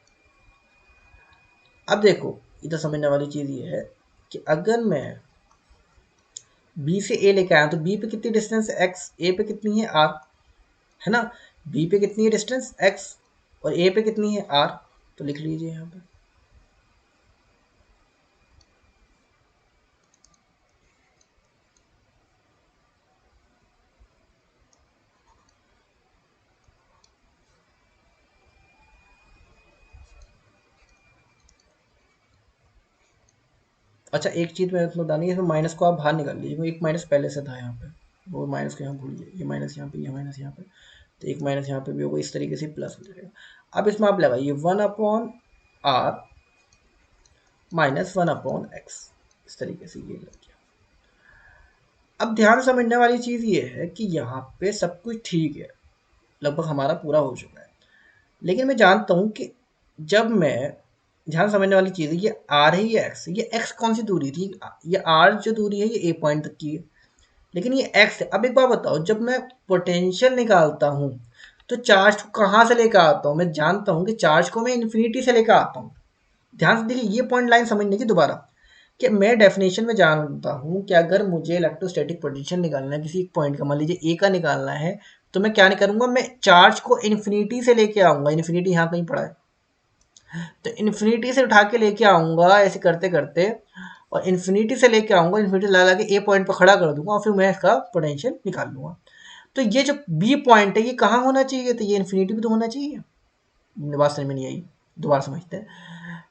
अब देखो इधर समझने वाली चीज़ ये है कि अगर मैं बी से ए लेके आया तो बी पे कितनी डिस्टेंस है एक्स, ए पे कितनी है आर, है ना, बी पे कितनी है डिस्टेंस एक्स और ए पे कितनी है आर, तो लिख लीजिए यहाँ पे। अच्छा एक चीज़ मैं इसमें बतानी है, इसमें माइनस को आप बाहर निकाल लीजिए, एक माइनस पहले से था यहाँ पे, वो माइनस को यहाँ भूलिए, ये माइनस यहाँ पे, ये माइनस यहाँ पे, तो एक माइनस यहाँ पे भी होगा, इस तरीके से प्लस हो जाएगा। अब इसमें आप लगाइए 1/r -1/x, इस तरीके से ये लग गया। अब ध्यान समझने वाली चीज़ ये है कि यहाँ पे सब कुछ ठीक है, लगभग हमारा पूरा हो चुका है, लेकिन मैं जानता हूँ कि जब मैं, ध्यान समझने वाली चीज़ है, ये आर है ये एक्स, ये एक्स कौन सी दूरी थी, ये आर जो दूरी है ये ए पॉइंट तक की है, लेकिन ये एक्स है। अब एक बात बताओ, जब मैं पोटेंशियल निकालता हूँ तो चार्ज को कहाँ से लेकर आता हूँ, मैं जानता हूँ कि चार्ज को मैं इन्फिनिटी से लेकर आता हूँ। ध्यान से देखिए ये पॉइंट लाइन समझने की दोबारा, कि मैं डेफिनेशन में जानता हूँ कि अगर मुझे इलेक्ट्रोस्टैटिक पोटेंशियल निकालना है किसी एक पॉइंट का, मान लीजिए ए का निकालना है, तो मैं क्या नहीं करूँगा, मैं चार्ज को इन्फिनिटी से लेके आऊँगा, इन्फिनिटी यहाँ कहीं पड़ा है तो इन्फिनिटी से उठा के लेके आऊँगा ऐसे करते करते, और इन्फिनिटी से लेके आऊँगा, इन्फिनिटी ला के ए पॉइंट पर खड़ा कर दूंगा और फिर मैं इसका पोटेंशियल निकाल लूँगा। तो ये जो बी पॉइंट है ये कहाँ होना चाहिए, तो ये इन्फिनिटी भी तो होना चाहिए। बात समझ में नहीं आई, दोबारा समझते हैं।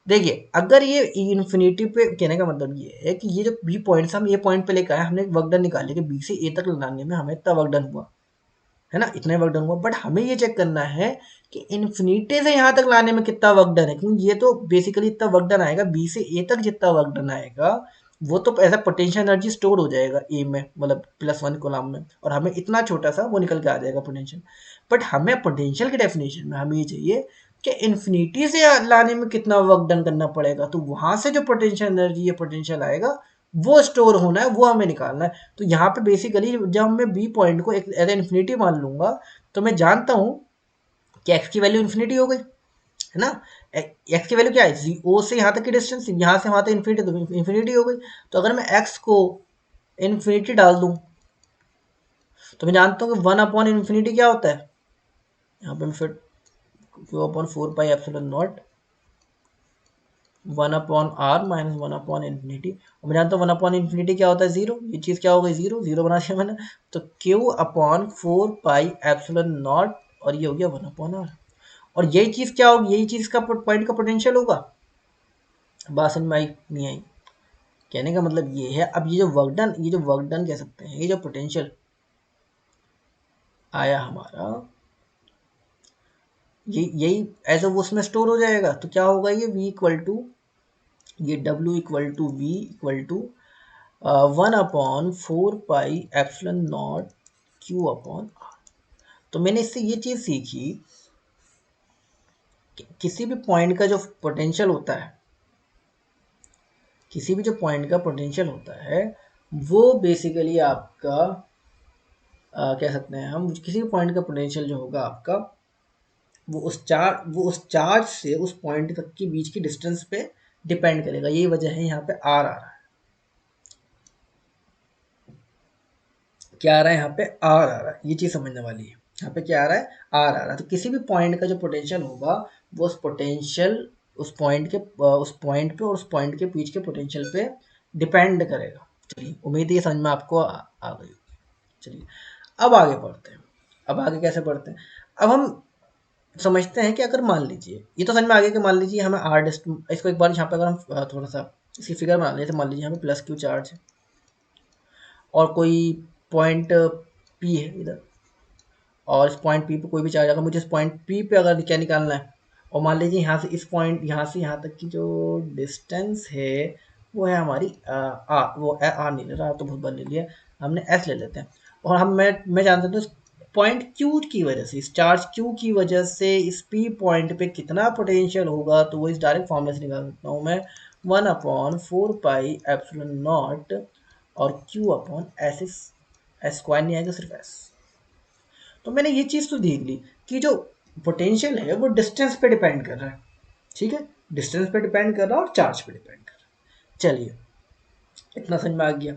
देखिए अगर ये इन्फिनिटी पे, कहने का मतलब ये है कि ये जो बी पॉइंट हम ए पॉइंट पे लेकर आए, हमने वर्क डन निकाले कि बी से ए तक लाने में हमें इतना वर्क डन हुआ, है ना, इतना वर्क डन हुआ, बट हमें ये चेक करना है कि इन्फिनिटी से यहाँ तक लाने में कितना वर्क डन है, क्योंकि ये तो बेसिकली इतना वर्क डन आएगा, बी से ए तक जितना वर्क डन आएगा वो तो ऐसा पोटेंशियल एनर्जी स्टोर हो जाएगा ए में, मतलब +1 कोलम में, और हमें इतना छोटा सा वो निकल के आ जाएगा पोटेंशियल। बट हमें पोटेंशियल के डेफिनेशन में हमें ये चाहिए कि इन्फिनिटी से लाने में कितना वर्क डन करना पड़ेगा, तो वहां से जो पोटेंशियल एनर्जी या पोटेंशियल आएगा वो स्टोर होना है, वो हमें निकालना है। तो यहाँ पे बेसिकली जब मैं बी पॉइंट को एक एज इन्फिनिटी मान लूंगा, तो मैं जानता हूँ कि एक्स की वैल्यू इन्फिनिटी हो गई, है ना। एक्स की वैल्यू क्या है, ओ से यहाँ तक की डिस्टेंस, यहाँ से वहाँ तक इन्फिनिटी, तो इन्फिनिटी हो गई। तो अगर मैं एक्स को इन्फिनिटी डाल दूँ, तो मैं जानता हूँ कि 1 अपॉन इन्फिनिटी क्या होता है, यहाँ पे मैं फिर Q upon 4 pi epsilon naught 1/r-1/इन्फिनिटी। और मैं जानता हूँ 1/इन्फिनिटी क्या होता है, जीरो। ये चीज़ क्या हो गई, जीरो, जीरो बना दिया मैंने। तो Q/4 पाई एप्सिलॉन नॉट, और ये हो गया 1/r। और यही चीज़ क्या होगी, यही चीज़ का पॉइंट का पोटेंशियल होगा। बात समझ में आई नहीं आई? कहने का मतलब ये है, अब ये जो वर्क डन कह सकते हैं, ये जो पोटेंशियल आया हमारा, यही एज अ वो उसमें स्टोर हो जाएगा। तो क्या होगा, ये V इक्वल टू, ये W equal to V equal to 1/4 pi epsilon naught Q/r। तो मैंने इससे ये चीज़ सीखी कि किसी भी पॉइंट का जो पोटेंशियल होता है, किसी भी जो पॉइंट का पोटेंशियल होता है, वो बेसिकली आपका कह सकते हैं हम, किसी भी पॉइंट का पोटेंशियल जो होगा आपका, वो उस चार्ज से उस पॉइंट तक की बीच की डिस्टेंस पे डिपेंड करेगा। यही वजह है यहाँ पे आर आ रहा है। क्या आ रहा है यहाँ पे, आर आ रहा है। ये चीज़ समझने वाली है। यहाँ पे क्या आ रहा है, आर आ रहा है। तो किसी भी पॉइंट का जो पोटेंशियल होगा, वो उस पोटेंशियल, उस पॉइंट पे और उस पॉइंट के बीच के पोटेंशियल पे डिपेंड करेगा। चलिए, उम्मीद है ये समझ में आपको आ गई होगी। चलिए, अब आगे बढ़ते हैं। अब आगे कैसे बढ़ते हैं, अब हम समझते हैं कि अगर मान लीजिए, ये तो समझ में आ गया कि मान लीजिए हमें आर डिस्टेंस, इसको एक बार यहाँ पे अगर हम थोड़ा सा इसकी फिगर बना लेते, मान लीजिए यहाँ पे प्लस क्यू चार्ज है और कोई पॉइंट पी है इधर, और इस पॉइंट पी पे कोई भी चार्ज, अगर मुझे इस पॉइंट पी पे अगर क्या निकालना है, और मान लीजिए यहाँ से इस पॉइंट, यहाँ से यहाँ तक की जो डिस्टेंस है वो है हमारी आर नहीं ले रहा, तो बहुत बार ले लिया, हमने एस ले लेते हैं। और मैं जानता हूँ पॉइंट क्यू की वजह से, इस चार्ज क्यू की वजह से इस पी पॉइंट पे कितना पोटेंशियल होगा, तो वो इस डायरेक्ट फॉर्मूले से निकाल सकता हूँ मैं, 1/4 पाई एप्सिलॉन नॉट और Q upon S, S square नहीं आएगा, सिर्फ एस। तो मैंने ये चीज़ तो देख ली कि जो पोटेंशियल है वो डिस्टेंस पे डिपेंड कर रहा है, ठीक है, डिस्टेंस पे डिपेंड कर रहा है और चार्ज पे डिपेंड कर रहा है। चलिए, इतना समझ में आ गया।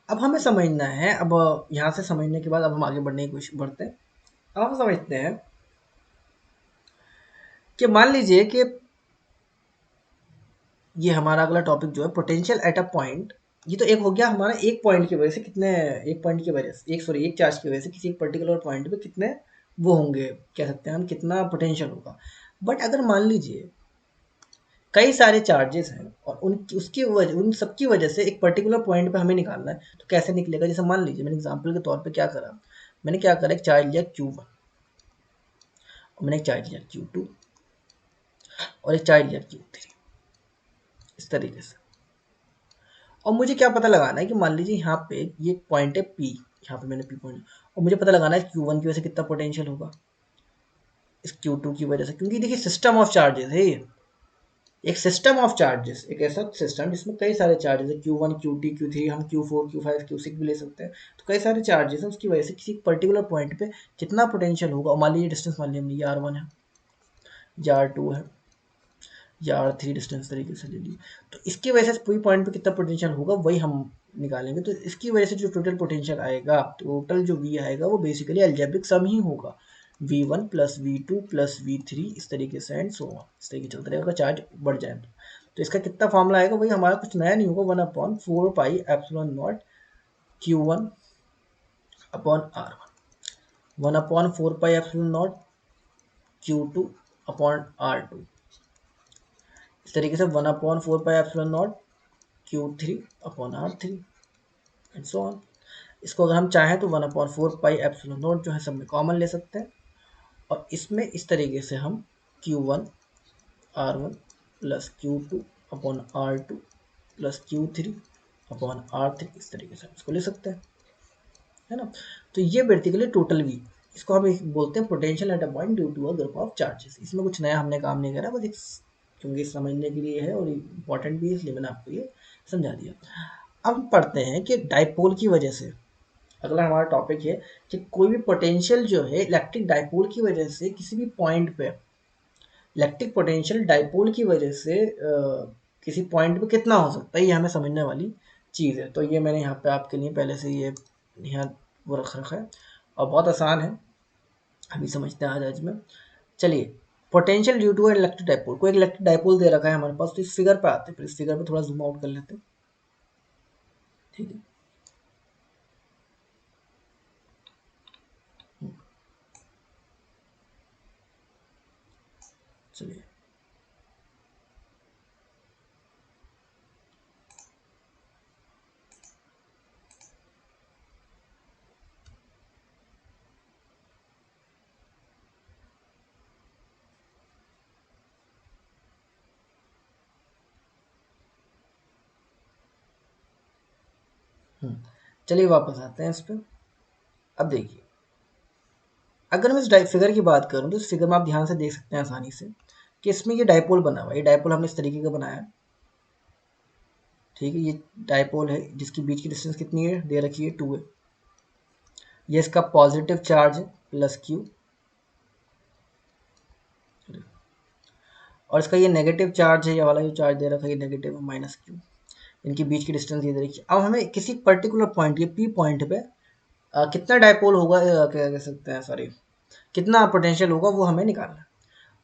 अब हमें समझना है, अब यहाँ से समझने के बाद अब हम आगे बढ़ने की कोशिश बढ़ते हैं। अब हम समझते हैं कि मान लीजिए कि ये हमारा अगला टॉपिक जो है पोटेंशियल एट अ पॉइंट, ये तो एक हो गया हमारा, एक पॉइंट की वजह से कितने, एक पॉइंट की वजह से, एक चार्ज की वजह से किसी एक पर्टिकुलर पॉइंट पे कितने वो होंगे, कह सकते हैं हम, कितना पोटेंशियल होगा। बट अगर मान लीजिए कई सारे चार्जेस हैं और उन सबकी वजह से एक पर्टिकुलर पॉइंट पे हमें निकालना है, तो कैसे निकलेगा। जैसे मान लीजिए मैंने एग्जांपल के तौर पे क्या करा, मैंने क्या करा, एक चार्ज लिया Q1 और मैंने एक चार्ज लिया Q2 और एक चार्ज लिया Q3, इस तरीके से। और मुझे क्या पता लगाना है कि मान लीजिए यहाँ पे ये पॉइंट है P, यहाँ पे मैंने P पॉइंट, और मुझे पता लगाना है Q1 की वजह से कितना पोटेंशियल होगा इस Q2 की वजह से, क्योंकि देखिए सिस्टम ऑफ चार्जेस है ये, एक सिस्टम ऑफ चार्जेस, एक ऐसा सिस्टम जिसमें कई सारे चार्जेस है, Q1 Q2 Q3, हम Q4 Q5 Q6 भी ले सकते हैं। तो कई सारे चार्जेस हैं, उसकी वजह से किसी पर्टिकुलर पॉइंट पे कितना पोटेंशियल होगा। और मान लीजिए डिस्टेंस, मान लीजिए हमने ये R1 है, ये R2 है, या R3 डिस्टेंस तरीके से ले ली, तो इसकी वजह से पूरी पॉइंट पे कितना पोटेंशियल होगा वही हम निकालेंगे। तो इसकी वजह से जो टोटल पोटेंशियल आएगा, टोटल जो V आएगा वो बेसिकली अलजेब्रिक सम ही होगा, V1 plus V2 plus V3, इस तरीके से एंड सो ऑन, इस तरीके चलता रहेगा, चार्ज बढ़ जाए तो इसका कितना फॉर्मूला आएगा, वही हमारा, कुछ नया नहीं होगा, 1/4 pi epsilon not Q1 upon R1, 1/4 pi epsilon not Q2 upon R2, इस तरीके से 1/4 pi epsilon not Q3 upon R3 and so on. इसको अगर हम चाहें तो 1/4 पाई एप्सिलॉन नॉट जो है सब में कॉमन ले सकते हैं, और इसमें इस तरीके से हम Q1 R1 plus Q2 upon R2 plus Q3 upon R3, इस तरीके से हम इसको ले सकते हैं, है ना। तो ये बेसिकली टोटल V, इसको हम बोलते हैं potential at a point due to a group of charges. इसमें कुछ नया हमने काम नहीं करा, बस क्योंकि समझने के लिए है और इम्पोर्टेंट भी है, इसलिए मैंने आपको ये समझा दिया। अब हम पढ़ते हैं कि डाइपोल की वजह से, अगला हमारा टॉपिक है कि कोई भी पोटेंशियल जो है इलेक्ट्रिक डाइपोल की वजह से किसी भी पॉइंट पे, इलेक्ट्रिक पोटेंशियल डाइपोल की वजह से किसी पॉइंट पे कितना हो सकता है, ये हमें समझने वाली चीज़ है। तो ये मैंने यहाँ पे आपके लिए पहले से ये यहाँ वो रख रखा है और बहुत आसान है, अभी समझते हैं आज में। चलिए, potential due to electric dipole, कोई इलेक्ट्रिक डाइपोल दे रखा है हमारे पास, तो इस फिगर पे आते हैं, फिर इस फिगर पे थोड़ा जूम आउट कर लेते हैं, ठीक है। चलिए, चलिए वापस आते हैं इस पर। अब देखिए, अगर मैं इस फिगर की बात करूं तो इस फिगर में आप ध्यान से देख सकते हैं आसानी से कि इसमें ये डाइपोल बना हुआ है। ये डाइपोल हमने इस तरीके का बनाया है, ठीक है। ये डाइपोल है जिसकी बीच की डिस्टेंस कितनी है, दे रखी है 2 है। ये इसका पॉजिटिव चार्ज है प्लस क्यू, और इसका ये नेगेटिव चार्ज है, ये वाला जो चार्ज दे रखा है ये नेगेटिव है माइनस क्यू। इनकी बीच की डिस्टेंस ये दे रखी है। अब हमें किसी पर्टिकुलर पॉइंट, ये पी पॉइंट पे कितना डाइपोल होगा, क्या कह सकते हैं, सॉरी, कितना पोटेंशियल होगा वो हमें निकालना है।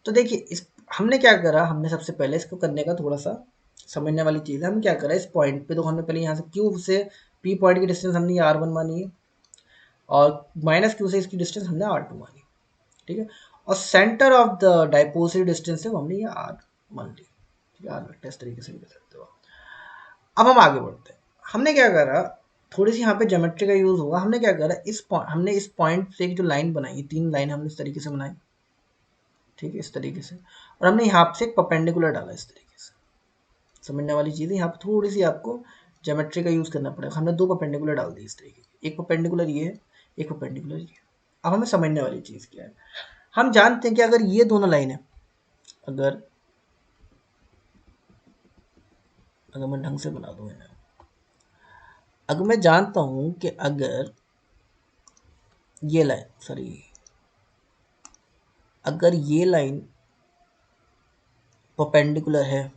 तो देखिए, इस हमने क्या करा, हमने सबसे पहले इसको करने का थोड़ा सा समझने वाली चीज़ है। हम क्या करा, इस पॉइंट पे तो हमने पहले यहाँ से क्यू से पी पॉइंट की डिस्टेंस हमने आर वन मानी है, और माइनस क्यू से इसकी डिस्टेंस हमने आर टू मानी, ठीक है। और सेंटर ऑफ द डाइपोल से डिस्टेंस है वो हमने ये आर मान ली, ठीक है। आर वेक्टर इस तरीके से भी कर सकते हो। अब हम आगे बढ़ते हैं। हमने क्या करा, थोड़ी सी यहाँ पे ज्योमेट्री का यूज होगा। हमने क्या करा, हमने इस पॉइंट से एक जो लाइन बनाई, 3 लाइन हमने इस तरीके से बनाई, ठीक है, इस तरीके से। और हमने यहाँ से एक परपेंडिकुलर डाला इस तरीके से। समझने वाली चीज़ है, यहाँ पर थोड़ी सी आपको ज्योमेट्री का यूज करना पड़ेगा। हमने 2 परपेंडिकुलर डाल दी इस तरीके की, एक परपेंडिकुलर ये है, एक परपेंडिकुलर ये। अब हमें समझने वाली चीज़ क्या है, हम जानते हैं कि अगर ये दोनों लाइन है, अगर अगर मैं ढंग से बना दूँ इन्हें, अगर मैं जानता हूँ कि अगर ये लाइन, सॉरी, अगर ये लाइन परपेंडिकुलर है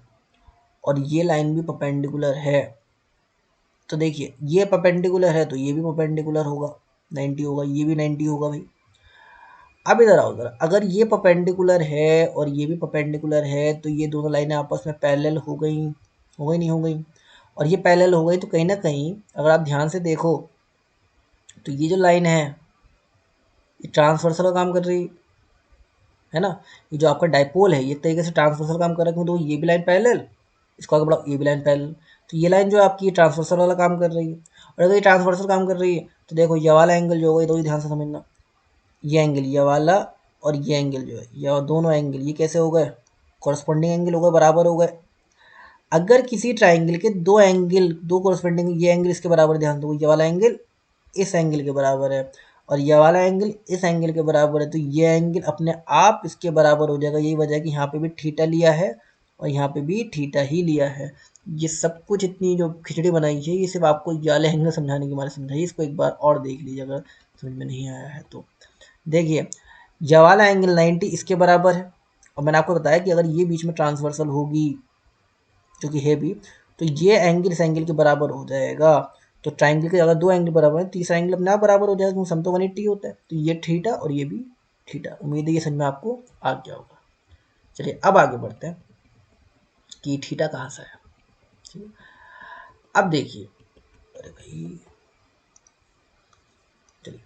और ये लाइन भी परपेंडिकुलर है, तो देखिए ये परपेंडिकुलर है तो ये भी परपेंडिकुलर होगा, 90 होगा, ये भी 90 होगा भाई। अब इधर आओ जरा, अगर ये परपेंडिकुलर है और ये भी परपेंडिकुलर है तो ये दोनों लाइनें आपस में पैरेलल हो गई नहीं हो गई? और ये पैरेलल हो गई तो कहीं ना कहीं अगर आप ध्यान से देखो तो ये जो लाइन है ये ट्रांसवर्सल का काम कर रही है ना। ये जो आपका डाइपोल है ये एक तरीके से ट्रांसवर्सल काम कर रहा है, क्योंकि तो ये भी लाइन पैरेलल, इसको आगे बढ़ाओ, ये भी लाइन पैरेलल, तो ये लाइन जो आपकी ट्रांसवर्सल वाला काम कर रही है। और अगर ये ट्रांसवर्सल काम कर रही है तो देखो ये वाला एंगल जो होगा, ये तो ध्यान से समझना, ये एंगल ये वाला और ये एंगल जो है, ये दोनों एंगल ये कैसे हो गए, कॉरस्पॉन्डिंग एंगल हो गए, बराबर हो गए। अगर किसी ट्राइंगल के दो एंगल, दो कॉरस्पॉन्डिंग, ये एंगल इसके बराबर, ध्यान दो, ये वाला एंगल इस एंगल के बराबर है और ये वाला एंगल इस एंगल के बराबर है, तो ये एंगल अपने आप इसके बराबर हो जाएगा। यही वजह है कि यहाँ पे भी थीटा लिया है और यहाँ पे भी थीटा ही लिया है। ये सब कुछ इतनी जो खिचड़ी बनाई है ये सिर्फ आपको ये वाले एंगल समझाने के मारे समझाइए। इसको एक बार और देख लीजिए अगर समझ में नहीं आया है तो। देखिए, ये वाला एंगल 90 इसके बराबर है, और मैंने आपको बताया कि अगर ये बीच में ट्रांसवर्सल होगी जो कि है भी, तो ये एंगल इस एंगल के बराबर हो जाएगा। तो ट्राइंगल के अगर दो एंगल बराबर है, तीसरा एंगल अपने आप बराबर हो जाएगा, क्योंकि सम तो 180 होता है। तो ये थीटा और ये भी थीटा। उम्मीद है ये समझ में आपको आ गया होगा। चलिए अब आगे बढ़ते हैं कि थीटा कहाँ से आया, ठीक है। अब देखिए, अरे भाई, चलिए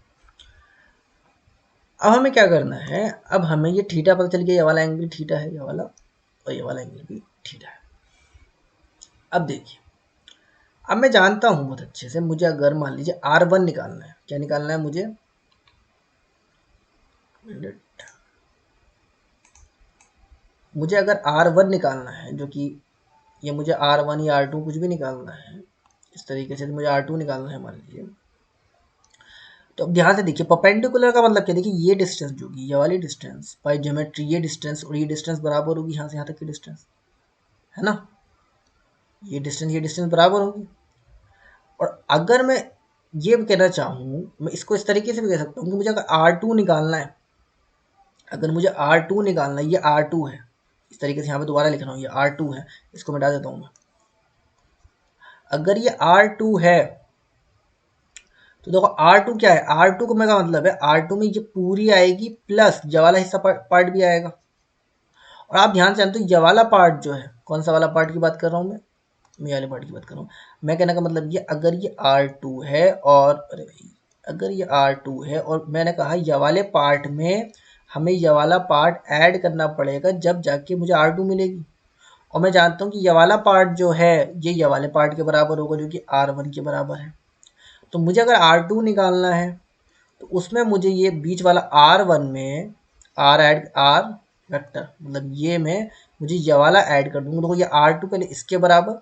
अब हमें क्या करना है, अब हमें ये थीटा पता चल गया, ये वाला एंगल थीटा है, ये वाला, और ये वाला एंगल भी थीटा है। अब देखिए, अब मैं जानता हूं बहुत अच्छे से, मुझे अगर मान लीजिए R1 निकालना है, क्या निकालना है मुझे, मुझे अगर R1 निकालना है, जो कि ये मुझे R1 या R2 कुछ भी निकालना है, इस तरीके से मुझे R2 निकालना है मान लीजिए, तो अब ध्यान से देखिए, परपेंडिकुलर का मतलब क्या, देखिए ये डिस्टेंस जो कि ये वाली डिस्टेंस बाय ज्योमेट्री, ये डिस्टेंस और ये डिस्टेंस बराबर होगी यहाँ से यहाँ तक की डिस्टेंस, है ना। ये डिस्टेंस बराबर होगी। और अगर मैं ये कहना चाहूँ, मैं इसको इस तरीके से भी कह सकता हूँ कि मुझे अगर R2 निकालना है, अगर मुझे R2 निकालना है, ये R2 है, इस तरीके से यहाँ पे दोबारा लिख रहा हूँ, ये R2 है, इसको मिटा देता हूँ मैं। अगर ये R2 है तो देखो R2 क्या है, R2 को मैं का मतलब है R2 में ये पूरी आएगी प्लस ये वाला हिस्सा पार्ट भी आएगा। और आप ध्यान से जानते हो ये वाला पार्ट जो है, कौन सा वाला पार्ट की बात कर रहा हूँ मैं वाले पार्ट की बात कर रहा हूँ। मैं कहने का मतलब ये अगर ये R2 है और अरे भाई अगर ये R2 है और मैंने कहा ये वाले पार्ट में हमें ये वाला पार्ट ऐड करना पड़ेगा जब जाके मुझे R2 मिलेगी। और मैं जानता हूँ कि ये वाला पार्ट जो है ये वाले पार्ट के बराबर होगा जो कि R1 के बराबर है। तो मुझे अगर R2 निकालना है तो उसमें मुझे ये बीच वाला R1 में R वेक्टर मतलब ये में मुझे ये वाला ऐड कर दूंगा। तो ये R2 पहले इसके बराबर,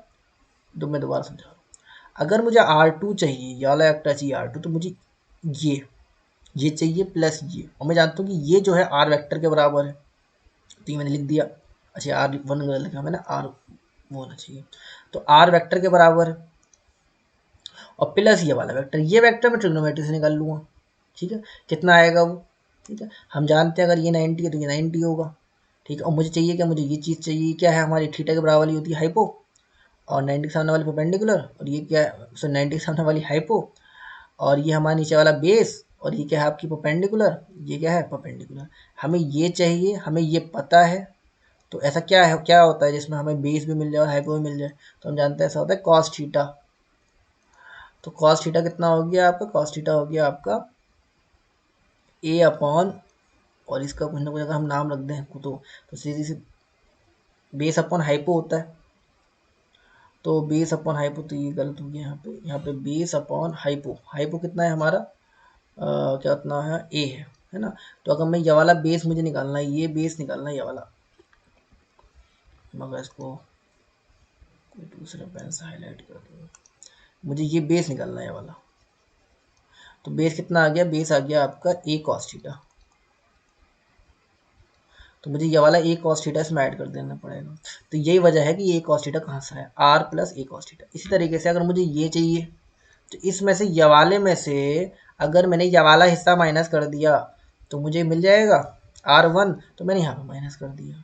तो मैं दोबारा समझा रहा हूँ। अगर मुझे R2 चाहिए, ये वाला वेक्टर चाहिए R2, तो मुझे ये चाहिए प्लस ये, और मैं जानता हूँ कि ये जो है R वेक्टर के बराबर है, तो ये मैंने लिख दिया। अच्छा R1 गलत लिखा मैंने, R वो होना चाहिए, तो R वेक्टर के बराबर है और प्लस ये वाला वेक्टर, ये वेक्टर मैं ट्रिग्नोमेट्री से निकाल लूँगा। ठीक है, कितना आएगा वो, ठीक है, हम जानते हैं अगर ये 90 है तो ये 90 होगा। ठीक है, और मुझे चाहिए क्या, मुझे ये चीज़ चाहिए, क्या है हमारी थीटा के बराबर वाली होती है हाइपो, और 90 के सामने वाली परपेंडिकुलर, और ये क्या है, सो 90 के सामने वाली हाइपो, और ये हमारा नीचे वाला बेस, और ये क्या है आपकी परपेंडिकुलर, ये क्या है परपेंडिकुलर। हमें ये चाहिए, हमें ये पता है। तो ऐसा क्या है, क्या होता है जिसमें हमें बेस भी मिल जाए और हाइपो भी मिल जाए, तो हम जानते हैं ऐसा होता है कॉस थीटा। तो कॉस थीटा कितना हो गया आपका, कॉस थीटा हो गया आपका ए अपॉन, और इसका कुछ ना कुछ अगर हम नाम रख दें तो सीधी सी बेस अपॉन हाइपो होता है। तो बेस अपॉन हाइपो, तो ये गलत हो गया यहाँ पे बेस अपॉन हाइपो, हाइपो कितना है हमारा क्या उतना है, ए है ना। तो अगर मैं ये वाला बेस मुझे निकालना है, ये बेस निकालना है ये वाला, मगर इसको कोई दूसरा पेन से हाईलाइट कर दूँ, मुझे ये बेस निकालना है ये वाला। तो बेस कितना आ गया, बेस आ गया आपका ए कॉस थीटा। तो मुझे ये वाला ए कॉस थीटा इसमें ऐड कर देना पड़ेगा। तो यही वजह है कि ए कॉस थीटा कहाँ से है, R plus A cos theta. इसी तरीके से अगर मुझे ये चाहिए तो इसमें से ये वाले में से अगर मैंने ये वाला हिस्सा माइनस कर दिया तो मुझे मिल जाएगा R1, तो मैंने यहाँ पे माइनस कर दिया,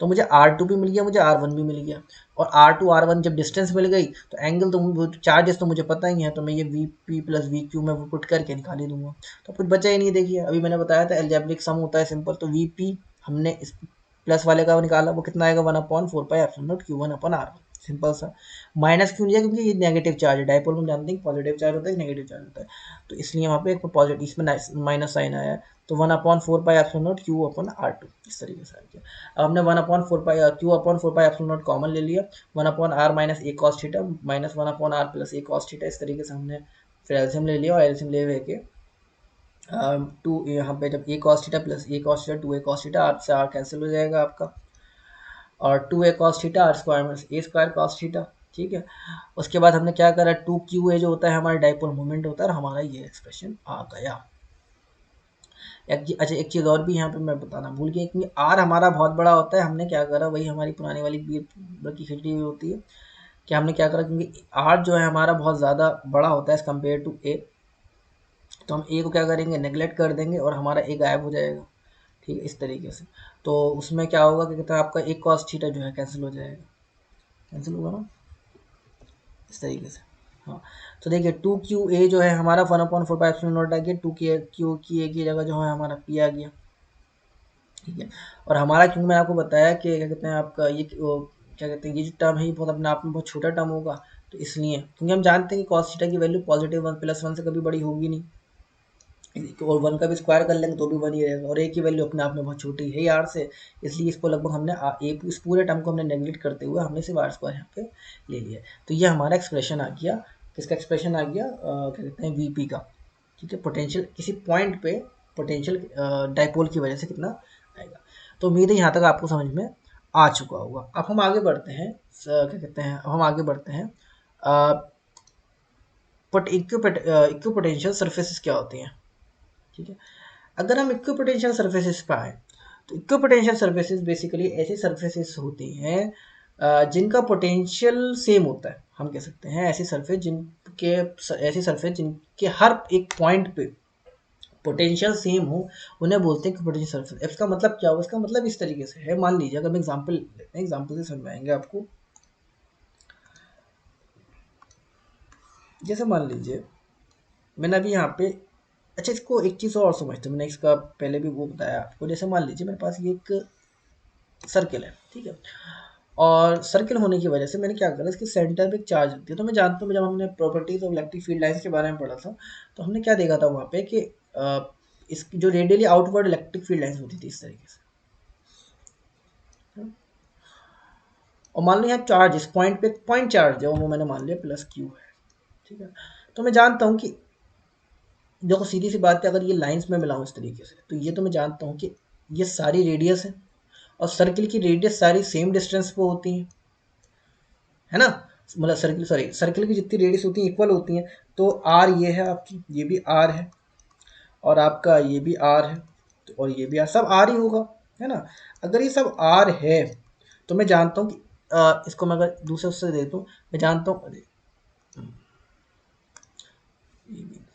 तो मुझे R2 भी मिल गया, मुझे R1 भी मिल गया। और R2 R1 जब डिस्टेंस मिल गई तो एंगल तो चार्जेस तो मुझे पता ही है, तो मैं ये VP प्लस VQ में वो पुट करके निकाल ही दूंगा। तो कुछ बचा ही नहीं। देखिए अभी मैंने बताया था एल्जेब्रिक सम होता है सिंपल, तो VP हमने इस प्लस वाले का निकाला, वो कितना आएगा 1/4πε0 Q1/R1, सिंपल सा। माइनस क्यों लिया, क्योंकि ये नेगेटिव चार्ज है, डायपोल में जानते हैं पॉजिटिव चार्ज होता है नेगेटिव चार्ज होता है, तो इसलिए वहाँ पे एक पॉजिटिव इसमें माइनस साइन आया है। तो 1/4πε0 Q/R2 इस तरीके से आ गया। अब हमने 1/4π Q/4πε0 कॉमन ले लिया, 1/r minus A cos theta minus 1/r plus A cos theta, इस तरीके से हमने फिर एल्सियम ले लिया, और एल्सियम ले के टू यहाँ पे जब A cos theta plus A cos theta 2a cos theta, R से आर कैंसिल हो जाएगा आपका, और 2a cos theta R square minus A square cos theta. ठीक है, उसके बाद हमने क्या करा, 2qa जो होता है हमारा डाइपोल मोमेंट होता है, और हमारा ये एक्सप्रेशन आ गया। अच्छा एक चीज़ और भी यहाँ पे मैं बताना भूल गया कि आर हमारा बहुत बड़ा होता है, हमने क्या करा वही हमारी पुरानी वाली बीर की खिचड़ी हुई होती है कि हमने क्या करा, क्योंकि आर जो है हमारा बहुत ज़्यादा बड़ा होता है एज़ कम्पेयर टू ए, तो हम ए को क्या करेंगे नेगलेक्ट कर देंगे और हमारा ए गायब हो जाएगा। ठीक है, इस तरीके से। तो उसमें क्या होगा कि कहते हैं आपका एक कॉस थीटा जो है कैंसिल हो जाएगा, कैंसिल होगा ना, इस तरीके से। हाँ, तो देखिए 2qa जो है हमारा 1/4πε0 आ गया, 2q की ए की जगह जो है हमारा p आ गया। ठीक है, और हमारा क्योंकि मैंने आपको बताया कि क्या कहते हैं आपका ये क्या कहते हैं ये जो टर्म है ये बहुत अपने आप में बहुत छोटा टर्म होगा, तो इसलिए क्योंकि हम जानते हैं कि कॉस थीटा की वैल्यू पॉजिटिव 1+1 से कभी बड़ी होगी नहीं, और 1 का भी स्क्वायर कर लेंगे तो भी 1 ही रहेगा, और ए की वैल्यू अपने आप में बहुत छोटी है आर से, इसलिए इसको लगभग हमने इस पूरे टर्म को हमने नेगलेक्ट करते हुए हमने सिर्फ आर स्क्वायर यहाँ पे ले लिया। तो ये हमारा एक्सप्रेशन आ गया, किसका एक्सप्रेशन आ गया क्या कहते हैं वीपी का। ठीक है, पोटेंशियल किसी पॉइंट पे पोटेंशियल डाइपोल की वजह से कितना आएगा। तो उम्मीद है यहाँ तक आपको समझ में आ चुका होगा। अब हम आगे बढ़ते हैं, क्या कहते हैं, अब हम आगे बढ़ते हैं इक्विपोटेंशियल सरफेसेस क्या होती हैं। ठीक है, अगर हम इक्विपोटेंशियल सरफेसेस पे आए तो इक्विपोटेंशियल सरफेसेस बेसिकली ऐसी सरफेसेस होती हैं जिनका पोटेंशियल सेम होता है, हम कह सकते हैं ऐसी सरफेस जिनके हर एक पॉइंट पे पोटेंशियल सेम हो, उन्हें बोलते हैं कि पोटेंशियल सरफेस। इसका मतलब क्या होगा? इसका मतलब इस तरीके से है, मान लीजिए अगर हम एग्जांपल लेते हैं, एग्जांपल से समझाएंगे आपको। जैसे मान लीजिए मैंने अभी यहाँ पे, अच्छा इसको एक चीज़ और समझते हैं, मैंने इसका पहले भी वो बताया आपको। जैसे मान लीजिए मेरे पास ये एक सर्किल है, ठीक है, और सर्किल होने की वजह से मैंने क्या करा, इसके सेंटर पे एक चार्ज होती है। तो मैं जानता हूँ, जब हमने properties of electric field lines के बारे में पढ़ा था, तो हमने क्या देखा था वहाँ पे कि इसकी जो radially outward electric field lines होती थी इस तरीके से। और मान लो यहाँ चार्ज इस पॉइंट पे पॉइंट चार्ज है, वो मैंने मान लिया प्लस क्यू है, ठीक है। तो मैं जानता हूँ कि देखो सीधी सी बात है, अगर ये लाइंस में मिलाऊँ इस तरीके से, तो ये तो मैं जानता हूँ कि ये सारी रेडियस है, और सर्किल की रेडियस सारी सेम डिस्टेंस पे होती है ना, मतलब सर्किल की जितनी रेडियस होती है इक्वल होती हैं। तो आर ये है आपकी, ये भी आर है, और आपका ये भी आर है, और ये भी आर, सब आर ही होगा, है ना। अगर ये सब आर है, तो मैं जानता हूँ कि इसको मैं अगर दूसरे उससे दे दूँ, मैं जानता हूँ, अरे ये भी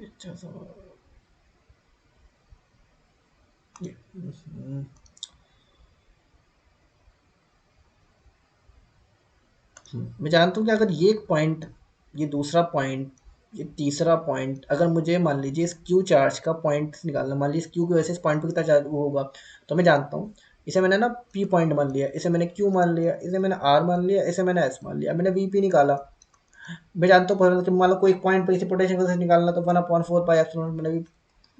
अच्छा सा ये मैं जानता हूँ कि अगर ये एक पॉइंट, ये दूसरा पॉइंट, ये तीसरा पॉइंट, अगर मुझे मान लीजिए इस क्यू चार्ज का पॉइंट निकालना, मान लीजिए इस क्यू की वजह से इस पॉइंट पर कितना चार्ज वो होगा, तो मैं जानता हूँ, इसे मैंने ना पी पॉइंट मान लिया, इसे मैंने क्यू मान लिया, इसे मैंने आर मान लिया, इसे मैंने एस मान लिया, मैंने वी पी निकाला। मैं जानता हूँ कि मान लो कोई पॉइंट पर इसे पोटेंशियल से निकालना, तो 1/4 पाई एप्सिलॉन मैंने भी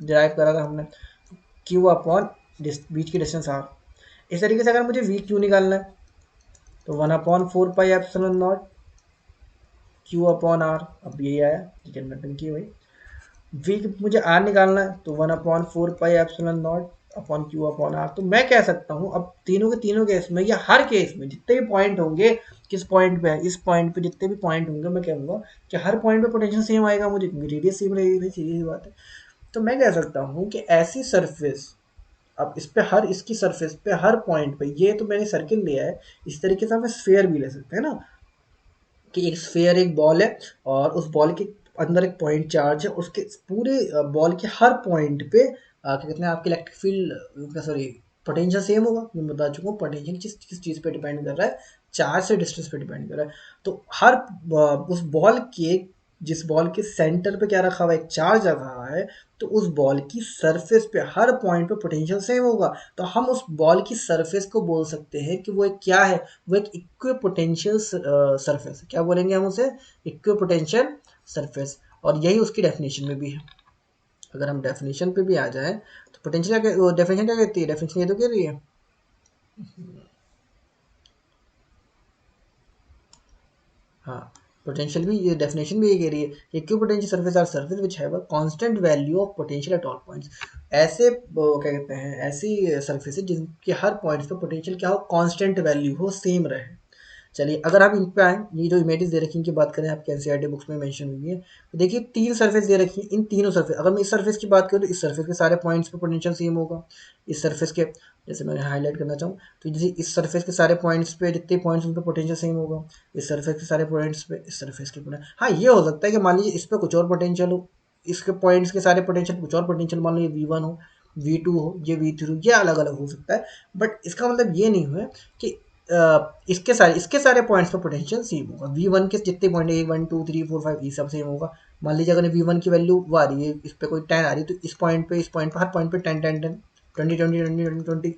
डिराइव करा था हमने, क्यू अपॉन बीच की डिस्टेंस आर। इस तरीके से अगर मुझे वी क्यू निकालना है, तो 1/4 pi epsilon naught Q upon R, अब यही आया जनरेटिंग की हुई। वी मुझे आर निकालना है, तो 1/4 pi epsilon naught upon Q upon R. तो मैं कह सकता हूँ अब तीनों के तीनों केस में या हर केस में जितने भी पॉइंट होंगे, किस पॉइंट पे है, इस पॉइंट पे जितने भी पॉइंट होंगे, मैं कहूँगा कि हर पॉइंट पे पोटेंशियल सेम आएगा मुझे, क्योंकि रेडियस सेम रहेगी, भाई सीधी सी बात है। तो मैं कह सकता हूँ कि ऐसी सरफेस, अब इस पे हर इसकी सरफेस पे हर पॉइंट पे, ये तो मैंने सर्किल लिया है, इस तरीके से हम स्फेयर भी ले सकते हैं ना, कि एक स्फेयर एक बॉल है, और उस बॉल के अंदर एक पॉइंट चार्ज है, उसके पूरे बॉल के हर पॉइंट पे क्या कहते हैं आपकी electric field, sorry potential same होगा। मैं बता चुका हूँ पोटेंशियल किस किस चीज़ पे डिपेंड कर रहा है, चार्ज से डिस्टेंस पे डिपेंड कर रहा है। तो हर उस बॉल के, जिस बॉल के सेंटर पे क्या रखा हुआ है, एक चार्ज रखा है, तो उस बॉल की सरफेस पे हर पॉइंट पे पोटेंशियल सेम होगा। तो हम उस बॉल की सरफेस को बोल सकते हैं कि वो एक क्या है, वो एक इक्विपोटेंशियल सरफेस है। क्या बोलेंगे हम उसे? Equipotential surface. और यही उसकी डेफिनेशन में भी है। अगर हम डेफिनेशन पे भी आ जाएं, तो पोटेंशियल क्या, डेफिनेशन क्या कहती है? डेफिनेशन ये तो कह रही है, हाँ, पोटेंशियल भी, ये डेफिनेशन भी ये कह रही है, equipotential surface are surface which have a constant value of potential at all points. ऐसे क्या कहते हैं, ऐसी सरफेस है जिनके हर पॉइंट्स पे पोटेंशियल क्या हो, कांस्टेंट वैल्यू हो, सेम रहे। चलिए अगर आप इन पे आए, ये जो इमेजेस दे रखी हैं की बात करें, आपके एनसीईआरटी बुक्स में मेंशन हुई है, तो देखिए 3 सरफेस दे रखी है। इन तीनों सरफेस, अगर मैं इस सरफेस की बात करूँ, तो इस सरफेस के सारे पॉइंट्स पे पोटेंशियल सेम होगा। इस सरफेस के, जैसे मैं हाईलाइट करना चाहूँ, तो जैसे इस सरफेस के सारे पॉइंट्स पे जितने पॉइंट्स उन पे पोटेंशियल सेम होगा। इस सरफेस के सारे पॉइंट्स पे, इस सरफेस के पोटेंशियल, हाँ ये हो सकता है कि मान लीजिए इस पे कुछ और पोटेंशियल हो, इसके पॉइंट्स के सारे पोटेंशियल कुछ और पोटेंशियल, मान लो ये V1 हो, V2 हो, ये V3 हो, ये अलग अलग हो सकता है। बट इसका मतलब ये नहीं है कि इसके सारे पॉइंट्स पर पोटेंशियल सेम होगा। V1 के जितने पॉइंट है, 1 2 3 4 5, ये सब सेम होगा। मान लीजिए अगर V1 की वैल्यू वो आ रही है, इस पे कोई 10 आ रही है, तो इस पॉइंट पे हर पॉइंट पे 10 10 10 20 20 20 20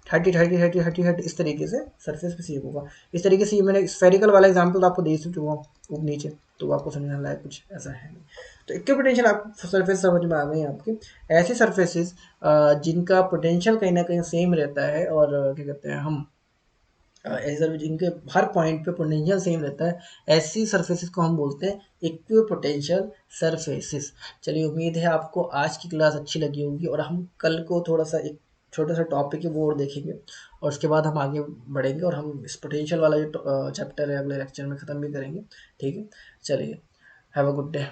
30 30 30 30 30 इस तरीके से सरफेस पे सेम होगा। इस तरीके से ये मैंने स्फेरिकल वाला एग्जाम्पल तो आपको दे चुका हूँ ऊपर नीचे, तो आपको समझने लायक कुछ ऐसा है नहीं। तो इक्वल पोटेंशियल आप सरफेस समझ में आ गई आपकी। ऐसी सरफेसेस जिनका पोटेंशियल कहीं ना कहीं सेम रहता है, और क्या कहते हैं हम, ऐसा जिनके हर पॉइंट पे पोटेंशियल सेम रहता है, ऐसी सरफेसेस को हम बोलते हैं इक्विपोटेंशियल सरफेसेस। चलिए उम्मीद है आपको आज की क्लास अच्छी लगी होगी, और हम कल को थोड़ा सा एक छोटा सा टॉपिक है वो और देखेंगे, और उसके बाद हम आगे बढ़ेंगे, और हम इस पोटेंशियल वाला जो चैप्टर है अगले लेक्चर में ख़त्म भी करेंगे। ठीक है, चलिए, हैव अ गुड डे।